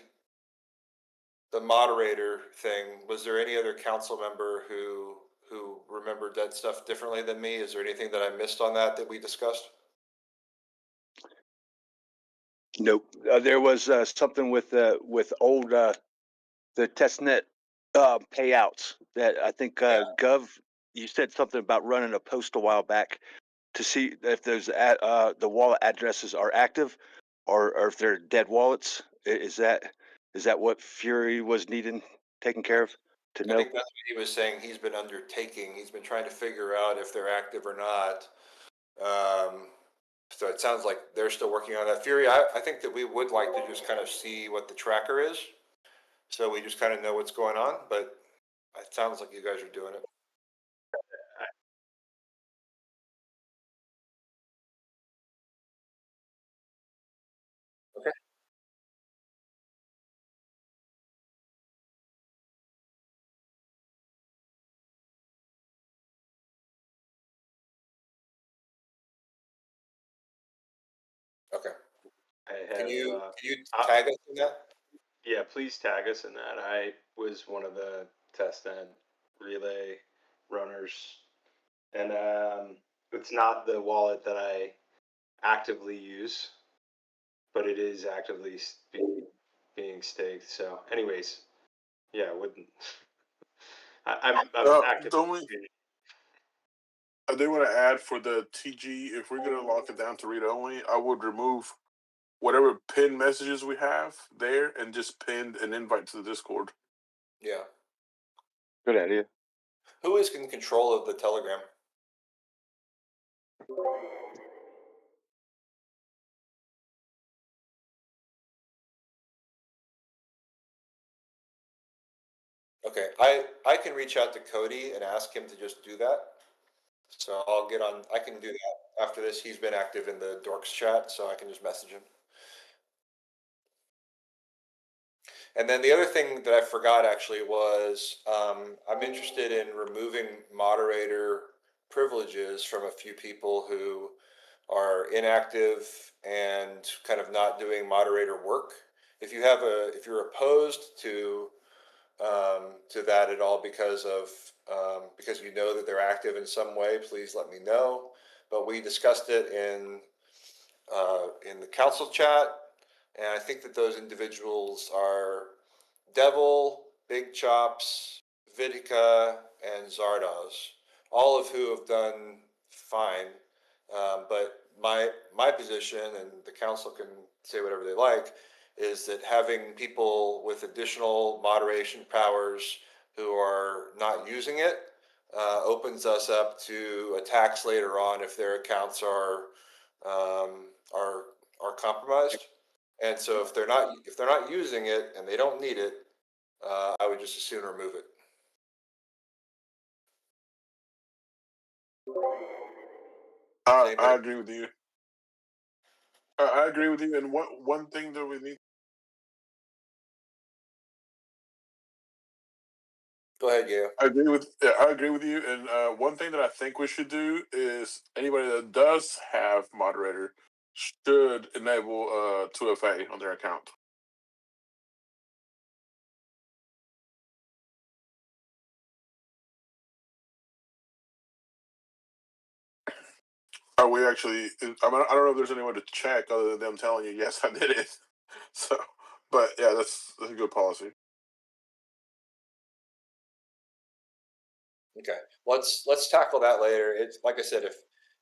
moderator thing, was there any other council member who remembered that stuff differently than me? Is there anything that I missed on that we discussed? Nope. There was something with old the testnet payouts that I think Gov. You said something about running a post a while back to see if those the wallet addresses are active or if they're dead wallets. Is that what Fury was needing taken care of to I know? think that's what he was saying. He's been undertaking. He's been trying to figure out if they're active or not. So it sounds like they're still working on that. Fury, I think that we would like to just kind of see what the tracker is, so we just kind of know what's going on. But it sounds like you guys are doing it. Okay. Okay. I Can have, you I, tag us in that? yeah, please tag us in that. I was one of the testnet relay runners, and it's not the wallet that I actively use, but it is actively being staked. So, anyways, yeah, wouldn't I'm actively. Don't we? I do want to add for the TG, if we're gonna lock it down to read only, I would remove whatever pinned messages we have there and just pin an invite to the Discord. Yeah. Good idea. Who is in control of the Telegram? Okay, I can reach out to Cody and ask him to just do that. So I'll get on. I can do that after this. He's been active in the Dorks chat, so I can just message him. And then the other thing that I forgot actually was I'm interested in removing moderator privileges from a few people who are inactive and kind of not doing moderator work. If you're opposed to that at all because you know that they're active in some way, please let me know. But we discussed it in the council chat, and I think that those individuals are Devil, Big Chops, Vidica, and Zardoz, all of who have done fine. But my position, and the council can say whatever they like, is that having people with additional moderation powers who are not using it, opens us up to attacks later on if their accounts are compromised. And so if they're not using it and they don't need it, I would just as soon remove it. I agree with you. I agree with you. And one thing that we need. Go ahead, Gail. I agree with you. And one thing that I think we should do is anybody that does have moderator should enable 2FA on their account. Are we actually? I mean, I don't know if there's any way to check other than them telling you, yes, I did it. So, but yeah, that's a good policy. Okay, let's tackle that later. It's like I said,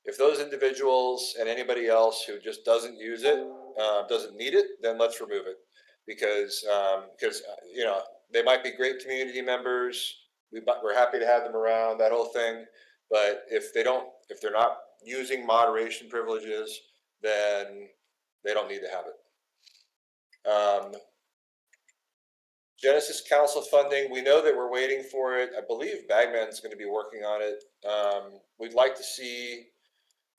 if those individuals and anybody else who just doesn't use it, doesn't need it, then let's remove it, because you know, they might be great community members. We're happy to have them around, that whole thing. But if they're not using moderation privileges, then they don't need to have it. Genesis Council funding, we know that we're waiting for it. I believe Bagman's going to be working on it. We'd like to see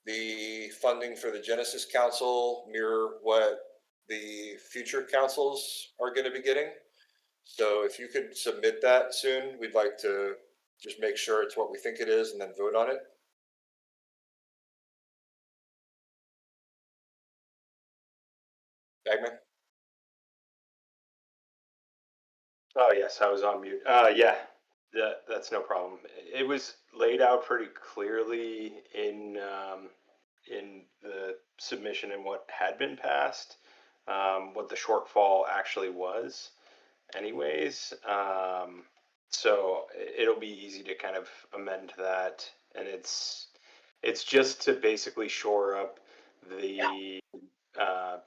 the funding for the Genesis Council mirror what the future councils are going to be getting. So if you could submit that soon, we'd like to just make sure it's what we think it is and then vote on it. Bagman? Oh yes, I was on mute. Yeah, that's no problem. It was laid out pretty clearly in the submission and what had been passed, what the shortfall actually was, anyways. So it'll be easy to kind of amend that, and it's just to basically shore up the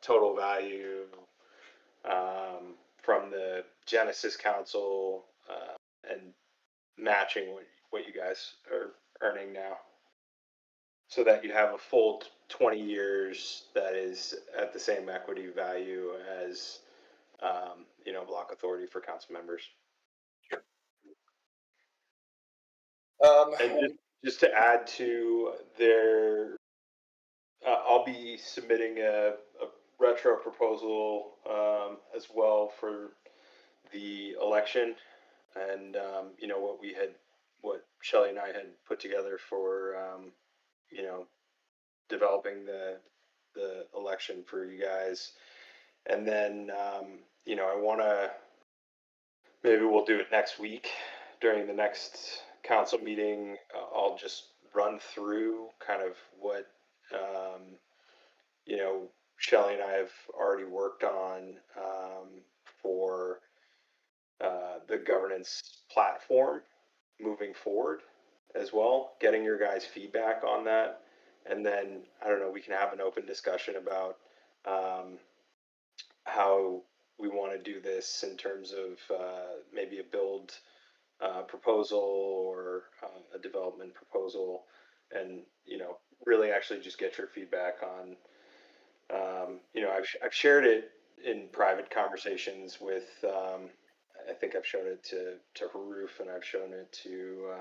total value from the Genesis Council and matching what you guys are earning now, so that you have a full 20 years that is at the same equity value as block authority for council members. And just to add to their, I'll be submitting a retro proposal as well for the election, and what Shelley and I had put together for developing the election for you guys. And then I want to, maybe we'll do it next week during the next council meeting. I'll just run through kind of what Shelley and I have already worked on for the governance platform moving forward as well, getting your guys' feedback on that. And then, I don't know, we can have an open discussion about how we want to do this in terms of maybe a build proposal or a development proposal, and really actually just get your feedback on. I've shared it in private conversations with. I think I've shown it to Haruf, and I've shown it to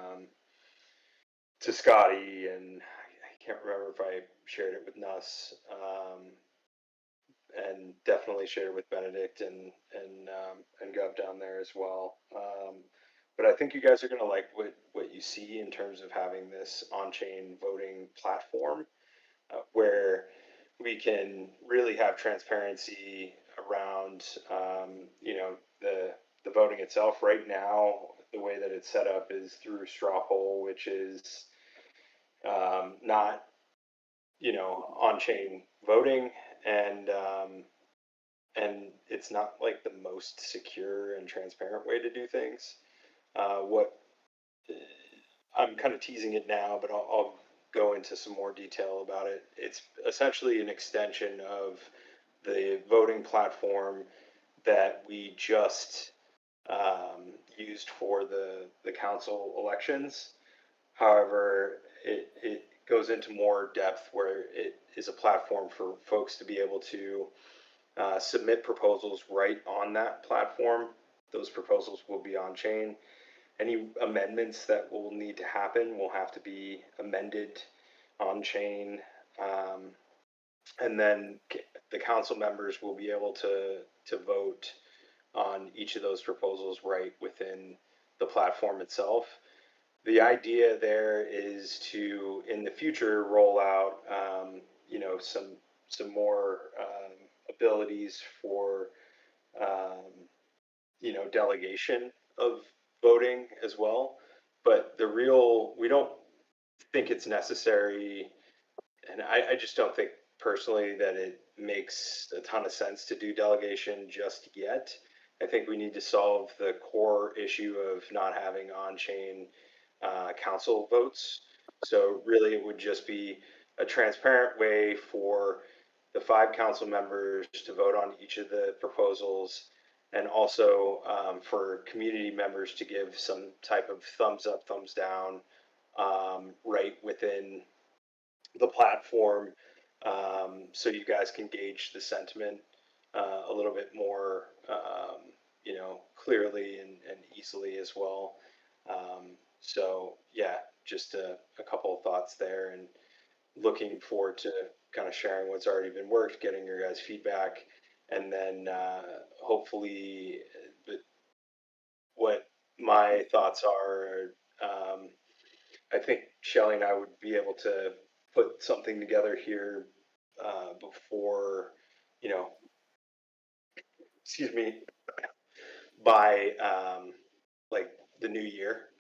Scotty, and I can't remember if I shared it with Nuss, and definitely shared it with Benedict and Gov down there as well. But I think you guys are going to like what you see in terms of having this on-chain voting platform, where we can really have transparency around the voting itself. Right now, the way that it's set up is through straw poll, which is not on-chain voting, and it's not like the most secure and transparent way to do things. What I'm kind of teasing it now, but I'll go into some more detail about it. It's essentially an extension of the voting platform that we just used for the council elections. However, it goes into more depth where it is a platform for folks to be able to submit proposals right on that platform. Those proposals will be on chain. Any amendments that will need to happen will have to be amended on chain. And then the council members will be able to vote on each of those proposals right within the platform itself. The idea there is to, in the future, roll out, some more abilities for, delegation of voting as well. But we don't think it's necessary, and I just don't think personally that it makes a ton of sense to do delegation just yet. I think we need to solve the core issue of not having on-chain council votes. So really, it would just be a transparent way for the 5 council members to vote on each of the proposals, and also for community members to give some type of thumbs up, thumbs down right within the platform, so you guys can gauge the sentiment a little bit more, clearly and easily as well. So yeah, just a couple of thoughts there, and looking forward to kind of sharing what's already been worked, getting your guys' feedback, and then hopefully what my thoughts are. I think Shelly and I would be able to put something together here before, excuse me, by like the new year.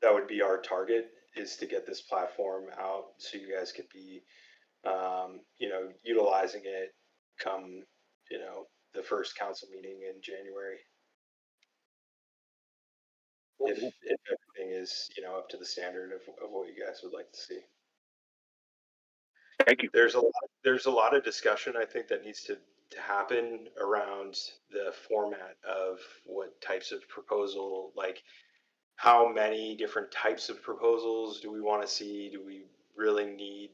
That would be our target, is to get this platform out so you guys could be, utilizing it come, the first council meeting in January. If everything is, up to the standard of what you guys would like to see. Thank you. There's a lot of discussion, I think, that needs to happen around the format of what types of proposal, like how many different types of proposals do we want to see? Do we really need,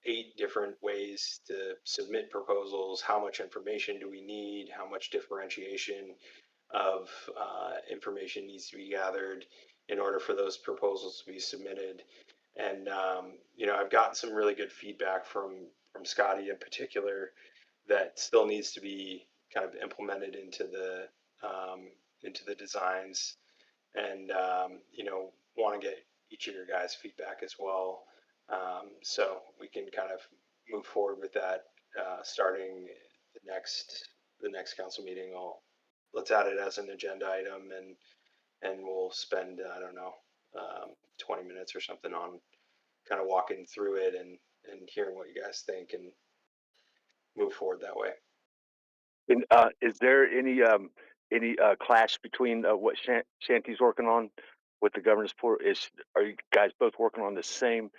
8 different ways to submit proposals? How much information do we need? How much differentiation of information needs to be gathered in order for those proposals to be submitted? And I've gotten some really good feedback from Scotty in particular that still needs to be kind of implemented into the designs, and want to get each of your guys' feedback as well, so we can kind of move forward with that starting the next council meeting. Let's add it as an agenda item, and we'll spend, I don't know, 20 minutes or something on kind of walking through it and hearing what you guys think, and move forward that way. And is there any clash between what Shanty's working on with the governor's report? Are you guys both working on the same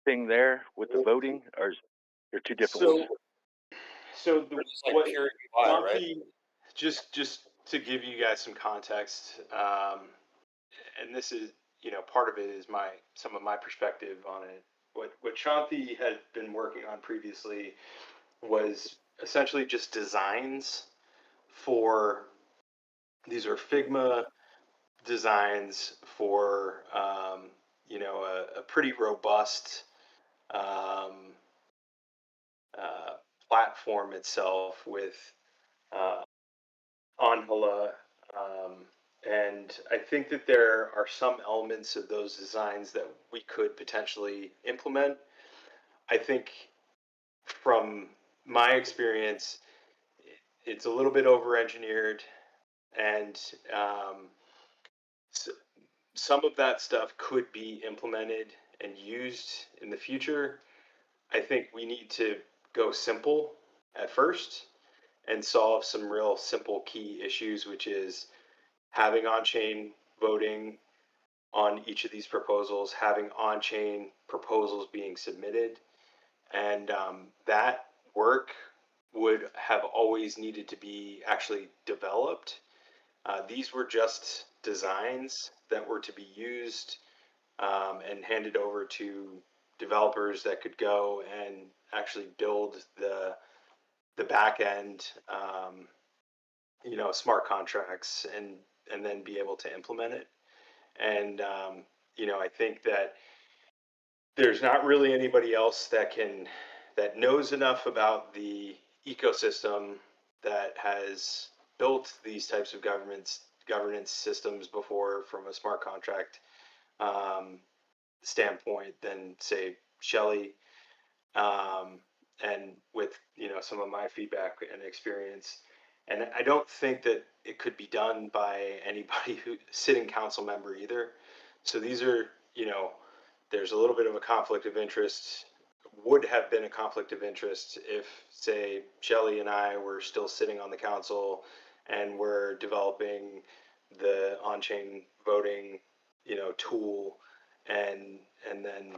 thing there with the voting, or is there 2 different ones? So Just like pure UI, right? Just to give you guys some context, and this is, part of it is some of my perspective on it. What Shanti had been working on previously was essentially just designs for, these are Figma designs for, a pretty robust platform itself with Angela. And I think that there are some elements of those designs that we could potentially implement. I think from my experience, it's a little bit over-engineered, and some of that stuff could be implemented and used in the future. I think we need to go simple at first and solve some real simple key issues, which is having on-chain voting on each of these proposals, having on-chain proposals being submitted, and that work would have always needed to be actually developed These were just designs that were to be used and handed over to developers that could go and actually build the back end, smart contracts and then be able to implement it. And I think that there's not really anybody else that knows enough about the ecosystem that has built these types of governance systems before from a smart contract standpoint than say Shelley. And with some of my feedback and experience, and I don't think that it could be done by anybody who sitting council member either. So these are there's a little bit of a conflict of interest, would have been a conflict of interest if, say, Shelley and I were still sitting on the council and we're developing the on-chain voting, tool and then,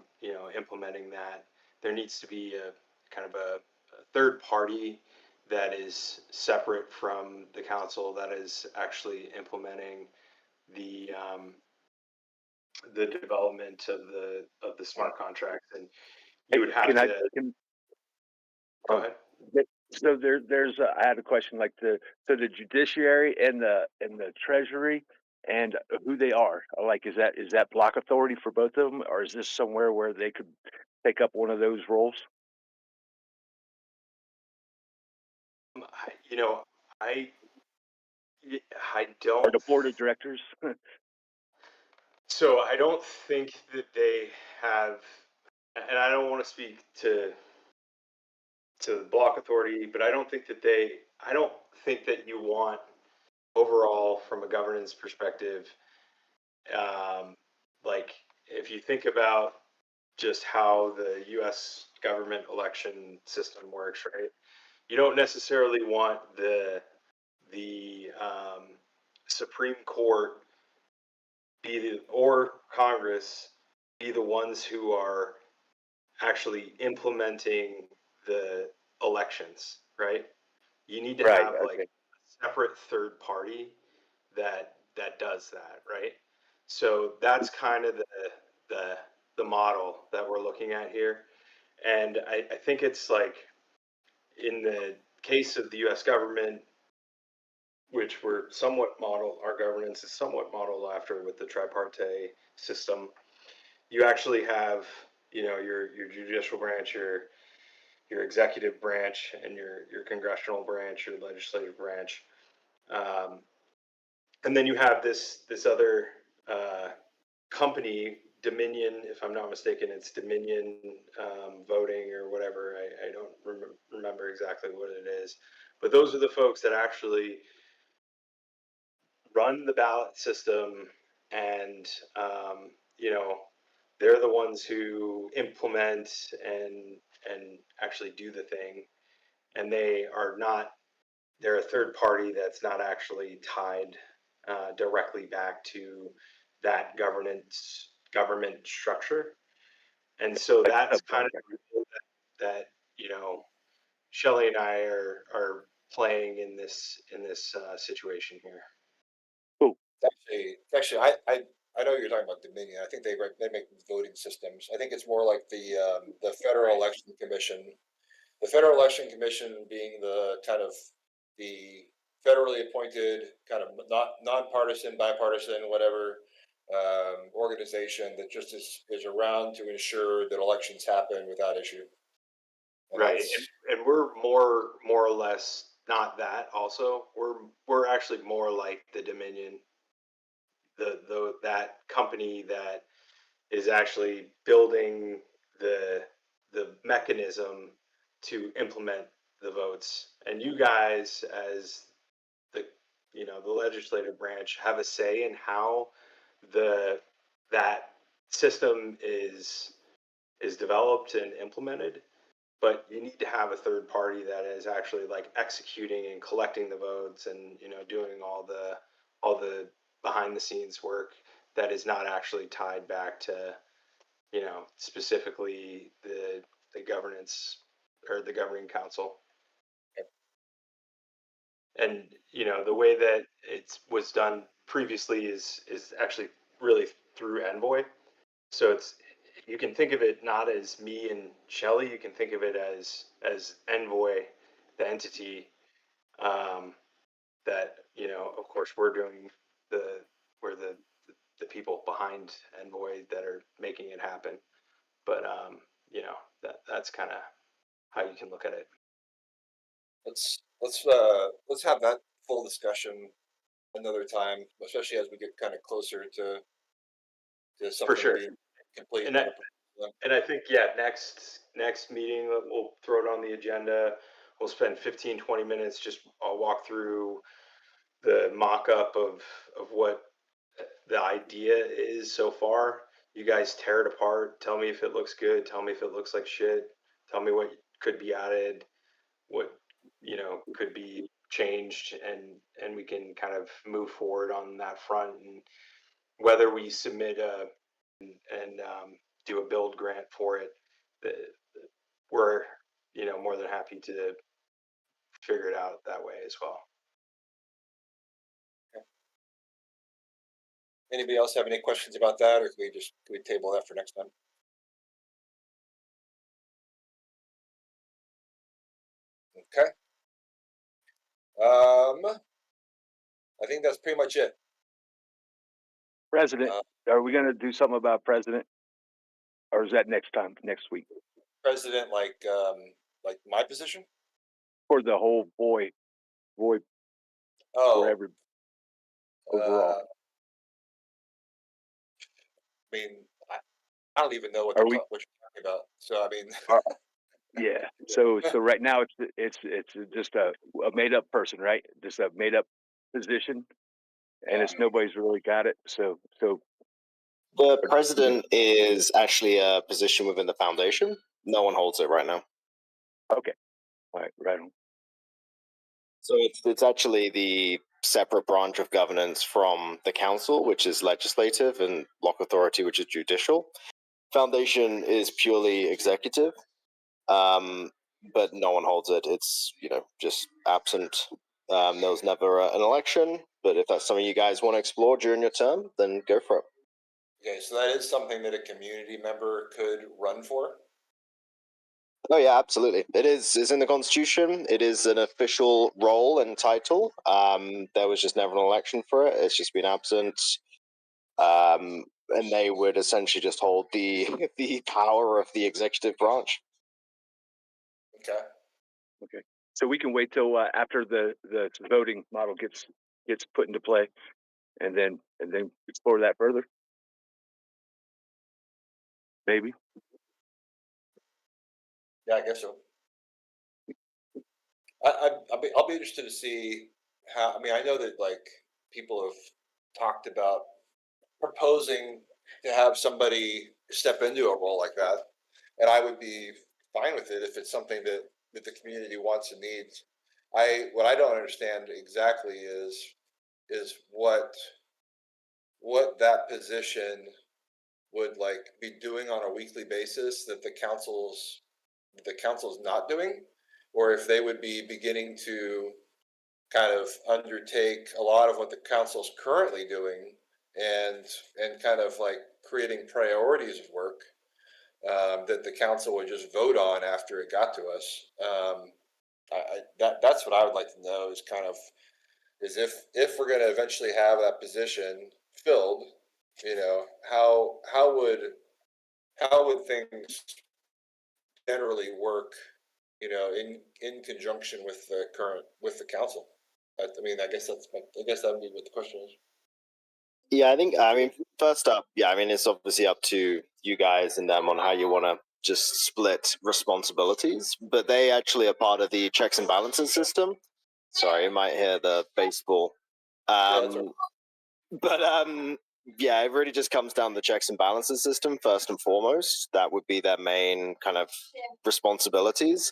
implementing that. There needs to be a kind of a third party that is separate from the council that is actually implementing the development of the smart contracts, and you would have Can to I can, go um, ahead. so I had a question like the judiciary and the treasury and who they are. Like, is that block authority for both of them, or is this somewhere where they could take up one of those roles? I, you know, I I Or don't. the board of directors? So I don't think that they have, and I don't want to speak to the block authority, but I don't think that I don't think that you want overall from a governance perspective, like if you think about just how the U.S. government election system works, right? You don't necessarily want the Supreme Court or Congress be the ones who are actually implementing the elections, right? You need to Right. have like Okay. a separate third party that does that, right? So that's kind of the the model that we're looking at here. And I think it's like in the case of the US government, which we're somewhat model, our governance is somewhat modeled after with the tripartite system. You actually have, your judicial branch, your executive branch, and your congressional branch, your legislative branch, and then you have this other company, Dominion, if I'm not mistaken, it's Dominion Voting or whatever. I don't remember exactly what it is, but those are the folks that actually run the ballot system, and they're the ones who implement and actually do the thing, and they're a third party that's not actually tied directly back to that government structure. And so Like that's kind of subcontractor. the role that Shelley and I are playing in this situation here. Cool. Actually, I know you're talking about Dominion. I think they make voting systems. I think it's more like the Federal Election Commission. The Federal Election Commission being the kind of the federally appointed kind of not nonpartisan, bipartisan, whatever organization that just is around to ensure that elections happen without issue. And Right, and we're more or less not that. Also, we're actually more like the Dominion, that company that is actually building the mechanism to implement the votes, and you guys as the the legislative branch have a say in how that system is developed and implemented, but you need to have a third party that is actually like executing and collecting the votes and doing all the behind the scenes work that is not actually tied back to specifically the governance or the governing council. And you know, the way that it was done previously is actually really through Envoy. So it's, you can think of it not as me and Shelly. You can think of it as Envoy, the entity, um, that, you know, of course we're doing we're the people behind Envoy that are making it happen. But you know, that's kind of how you can look at it. Let's have that full discussion another time, especially as we get kind of closer to For something sure. being complete. And I think, yeah, next meeting we'll throw it on the agenda. We'll spend 15-20 minutes just, I'll walk through the mock-up of what the idea is so far. You guys tear it apart. Tell me if it looks good. Tell me if it looks like shit. Tell me what could be added, what, you know, could be changed, and we can kind of move forward on that front. And whether we submit and do a build grant for it, the, we're, you know, more than happy to figure it out that way as well. Anybody else have any questions about that, or can we table that for next time? Okay. I think that's pretty much it. President, are we going to do something about president, or is that next week? President, like my position, For the whole boy for every overall. I mean, I don't even know what you're talking about. So I mean, yeah. So right now it's just a made up person, right? Just a made up position, and it's nobody's really got it. So the president is actually a position within the foundation. No one holds it right now. Okay, all right on. So it's actually the separate branch of governance from the council, which is legislative, and Local Authority, which is judicial. Foundation is purely executive, but no one holds it. It's, you know, just absent. There was never an election, but if that's something you guys want to explore during your term, then go for it. Okay, so that is something that a community member could run for? Oh yeah, absolutely. It's in the Constitution. It is an official role and title. There was just never an election for it. It's just been absent. And they would essentially just hold the power of the executive branch. Okay. So we can wait till after the voting model gets put into play, and then explore that further. Maybe. Yeah, I guess so. I'll be interested to see how. I mean, I know that like people have talked about proposing to have somebody step into a role like that, and I would be fine with it if it's something that the community wants and needs. What I don't understand exactly is what that position would like be doing on a weekly basis that the council's not doing, or if they would be beginning to kind of undertake a lot of what the council's currently doing and kind of like creating priorities of work that the council would just vote on after it got to us. That's what I would like to know is kind of is if we're going to eventually have that position filled, you know, how would things generally work, you know, in conjunction with the council? I mean, I guess that would be what the question is. Yeah, I mean, first up, yeah, I mean, it's obviously up to you guys and them on how you want to just split responsibilities, but they actually are part of the checks and balances system. Sorry, you might hear the baseball. But yeah, it really just comes down to the checks and balances system first and foremost. That would be their main kind of responsibilities.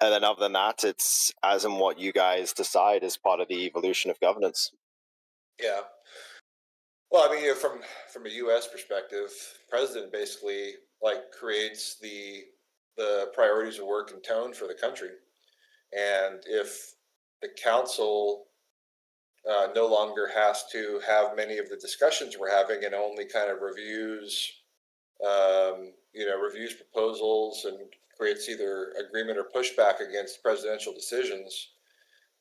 And then other than that, it's as and what you guys decide as part of the evolution of governance. Yeah. Well, I mean, you know, from a U.S. perspective, president basically like creates the priorities of work and tone for the country, and if the council no longer has to have many of the discussions we're having and only kind of reviews, reviews proposals and creates either agreement or pushback against presidential decisions,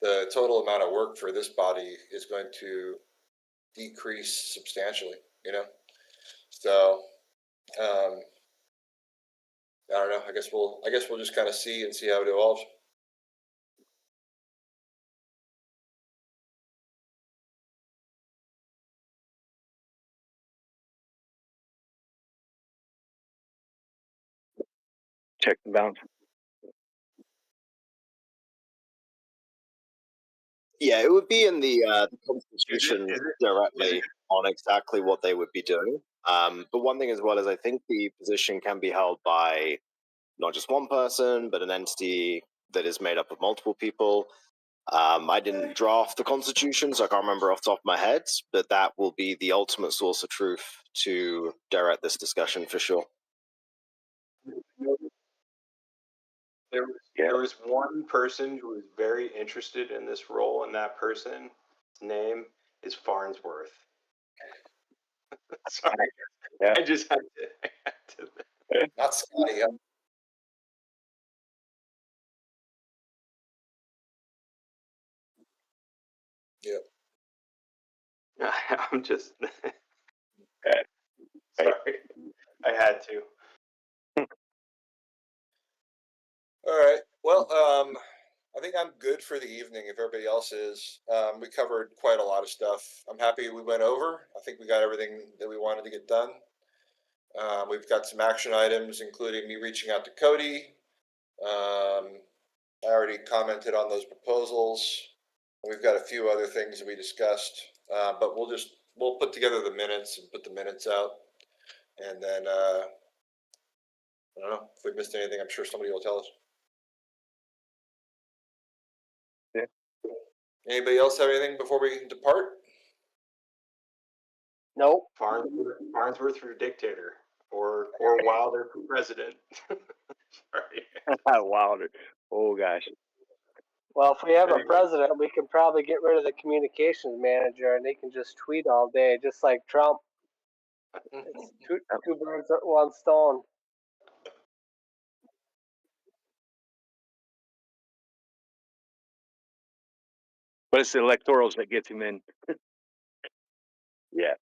the total amount of work for this body is going to decrease substantially, So, I don't know. I guess we'll just kind of see how it evolves. Check and bounce. Yeah, it would be in the Constitution directly on exactly what they would be doing. But one thing as well is I think the position can be held by not just one person, but an entity that is made up of multiple people. I didn't draft the Constitution, so I can't remember off the top of my head, but that will be the ultimate source of truth to direct this discussion for sure. There was one person who was very interested in this role, and that person's name is Farnsworth. Sorry, Yeah. I just had to. Not Scotty. Yeah. I'm just sorry. I had to. All right. Well, I think I'm good for the evening if everybody else is. We covered quite a lot of stuff. I'm happy we went over. I think we got everything that we wanted to get done. We've got some action items, including me reaching out to Cody. I already commented on those proposals. We've got a few other things that we discussed, but we'll put together the minutes and put the minutes out. And then, I don't know if we missed anything. I'm sure somebody will tell us. Yeah. Anybody else have anything before we depart? Nope. Farnsworth for dictator, or Wilder for president. Sorry. Wilder. Oh gosh. Well, if we have a president, we can probably get rid of the communications manager, and they can just tweet all day, just like Trump. It's two birds with one stone. But it's the electorals that gets him in. Yeah.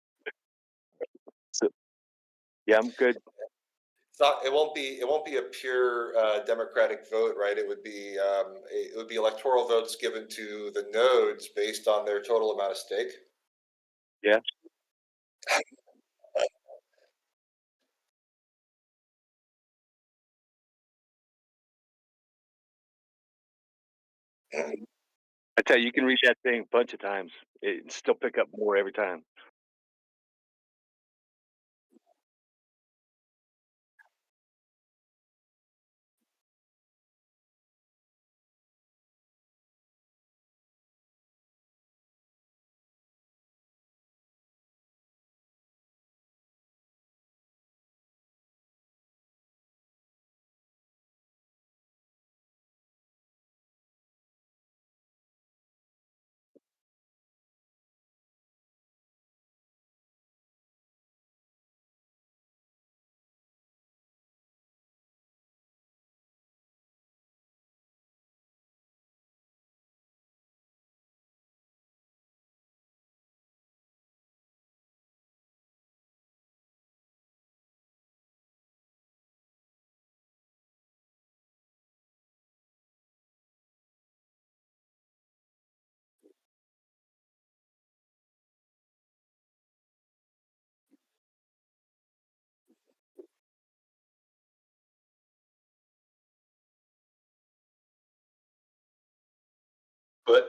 So, yeah, I'm good. It won't be a pure Democratic vote, right? It would be electoral votes given to the nodes based on their total amount of stake. Yeah. I tell you, you can read that thing a bunch of times. It still pick up more every time.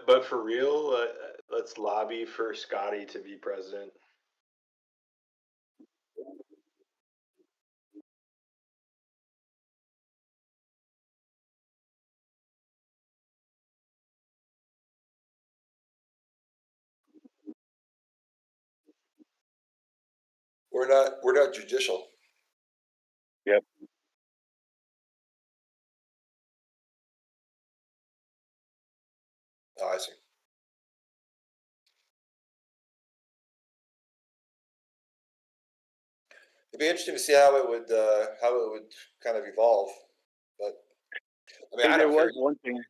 But for real, let's lobby for Scotty to be president. We're not judicial. Yep. Oh, I see. it'd be interesting to see how it would kind of evolve. But I mean, Hey, I there don't care. was one thing.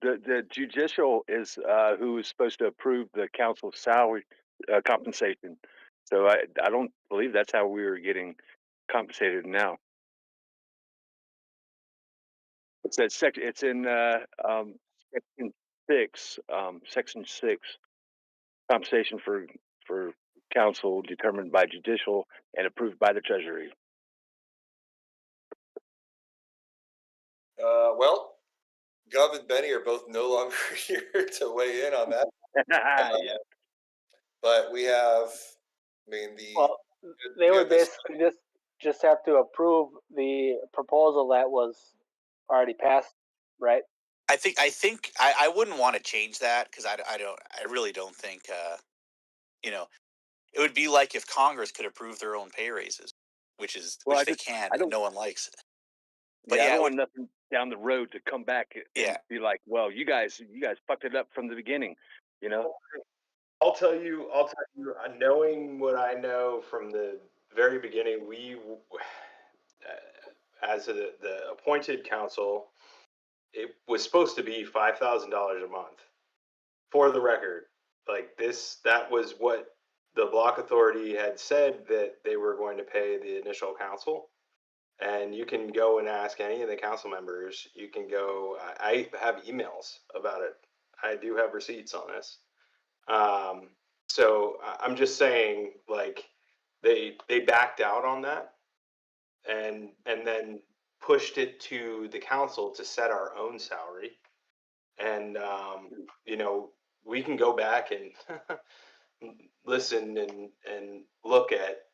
The judicial is who is supposed to approve the council's salary compensation. So I don't believe that's how we were getting compensated now. It's that section. It's in section 6, section 6, compensation for council determined by judicial and approved by the treasury. Well, Gov and Benny are both no longer here to weigh in on that. Yeah. But we have, I mean, Well, they would basically just have to approve the proposal that was already passed, right? I think I wouldn't want to change that because I really don't think you know, it would be like if Congress could approve their own pay raises, which they can, I and don't. no one likes it. But Yeah, I yeah, don't want nothing down the road to come back and be like, well, you guys fucked it up from the beginning, you know? I'll tell you, knowing what I know from the very beginning, as the appointed council, it was supposed to be $5,000 a month. For the record, like that was what the block authority had said that they were going to pay the initial council. And you can go and ask any of the council members. You can go. I have emails about it. I do have receipts on this. So I'm just saying, like, they backed out on that, and then pushed it to the council to set our own salary. And you know, we can go back and listen and look at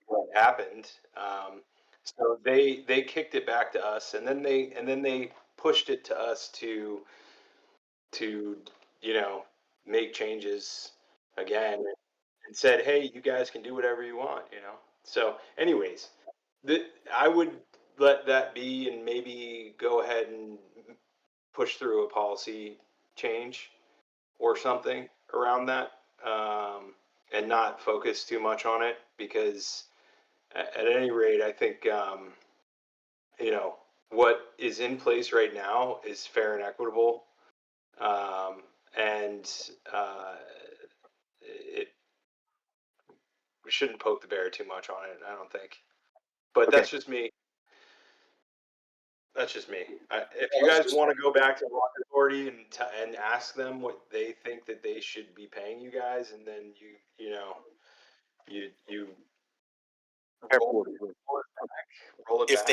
what happened. So they kicked it back to us, and then they pushed it to us to you know, make changes again, and said, hey, you guys can do whatever you want, you know. So anyways, I would let that be and maybe go ahead and push through a policy change or something around that, and not focus too much on it, because at any rate, I think you know, what is in place right now is fair and equitable, and we shouldn't poke the bear too much on it, I don't think. But Okay. that's just me. That's just me. If you guys want to go back to Block Authority and ask them what they think that they should be paying you guys, and then you know you roll it if back.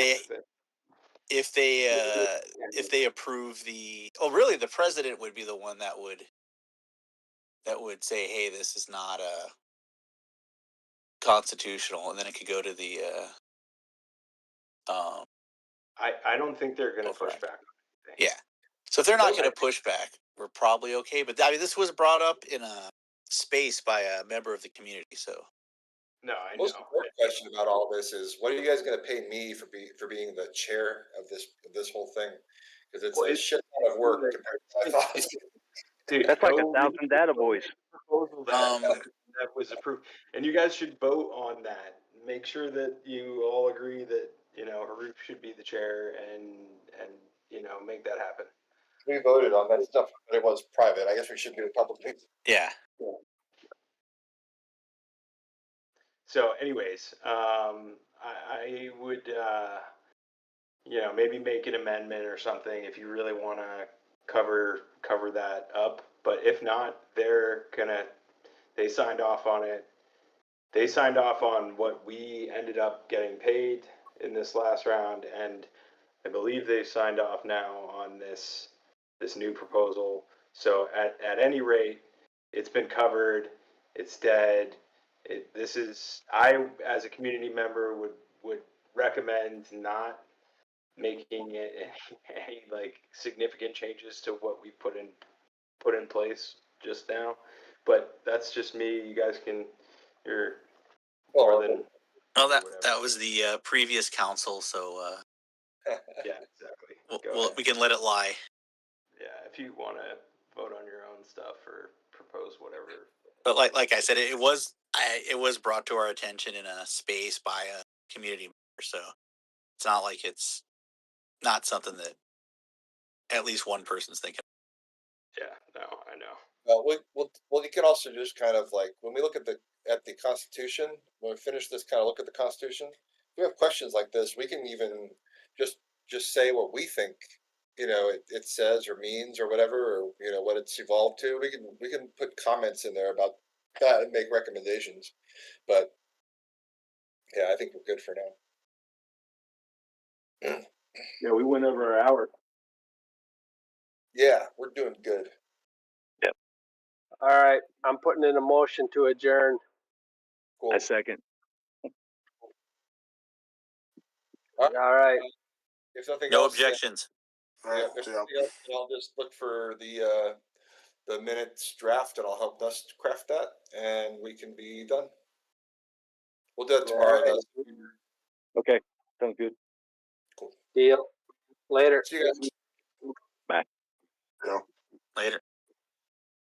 they approve really the president would be the one that would say, hey, this is not constitutional, and then it could go to the I don't think they're going to push back. Yeah. So if they're not going to push back, we're probably okay. But I mean, this was brought up in a space by a member of the community. So no, I most know. important question about all this is, what are you guys going to pay me for being the chair of this whole thing? Because it's a shit ton of work compared to what I thought. Dude, That's like 1,000 data boys. Proposal that was approved, and you guys should vote on that. Make sure that you all agree that, you know, Haruf should be the chair, and you know, make that happen. We voted on that stuff, but it was private. I guess we should do it publicly. Yeah. So, anyways, I would, you know, maybe make an amendment or something if you really want to cover that up. But if not, they signed off on it. They signed off on what we ended up getting paid in this last round, and I believe they signed off now on this new proposal. So at any rate, it's been covered. It's dead. I, as a community member, would recommend not making any like significant changes to what we put in place just now. But that's just me. You guys can. You're more than. Oh, that was the previous council. So Yeah, exactly. we can let it lie. Yeah, if you want to vote on your own stuff or propose whatever. But like I said, it was brought to our attention in a space by a community member. So it's not like it's not something that at least one person's thinking. Yeah, no, I know. Well, you can also just kind of like when we look at the Constitution, when we finish this, kind of look at the Constitution. If we have questions like this, we can even just say what we think, it says or means or whatever, or what it's evolved to. We can put comments in there about that and make recommendations. But yeah, I think we're good for now. Yeah, we went over our hour. Yeah, we're doing good. All right, I'm putting in a motion to adjourn. Cool. A second. All right. If nothing No else, objections. All right, if yeah. nothing else, then I'll just look for the minutes draft, and I'll help us craft that, and we can be done. We'll do it tomorrow. All right. Okay, sounds good. Deal. Later. See you guys. Bye. Yeah. Later.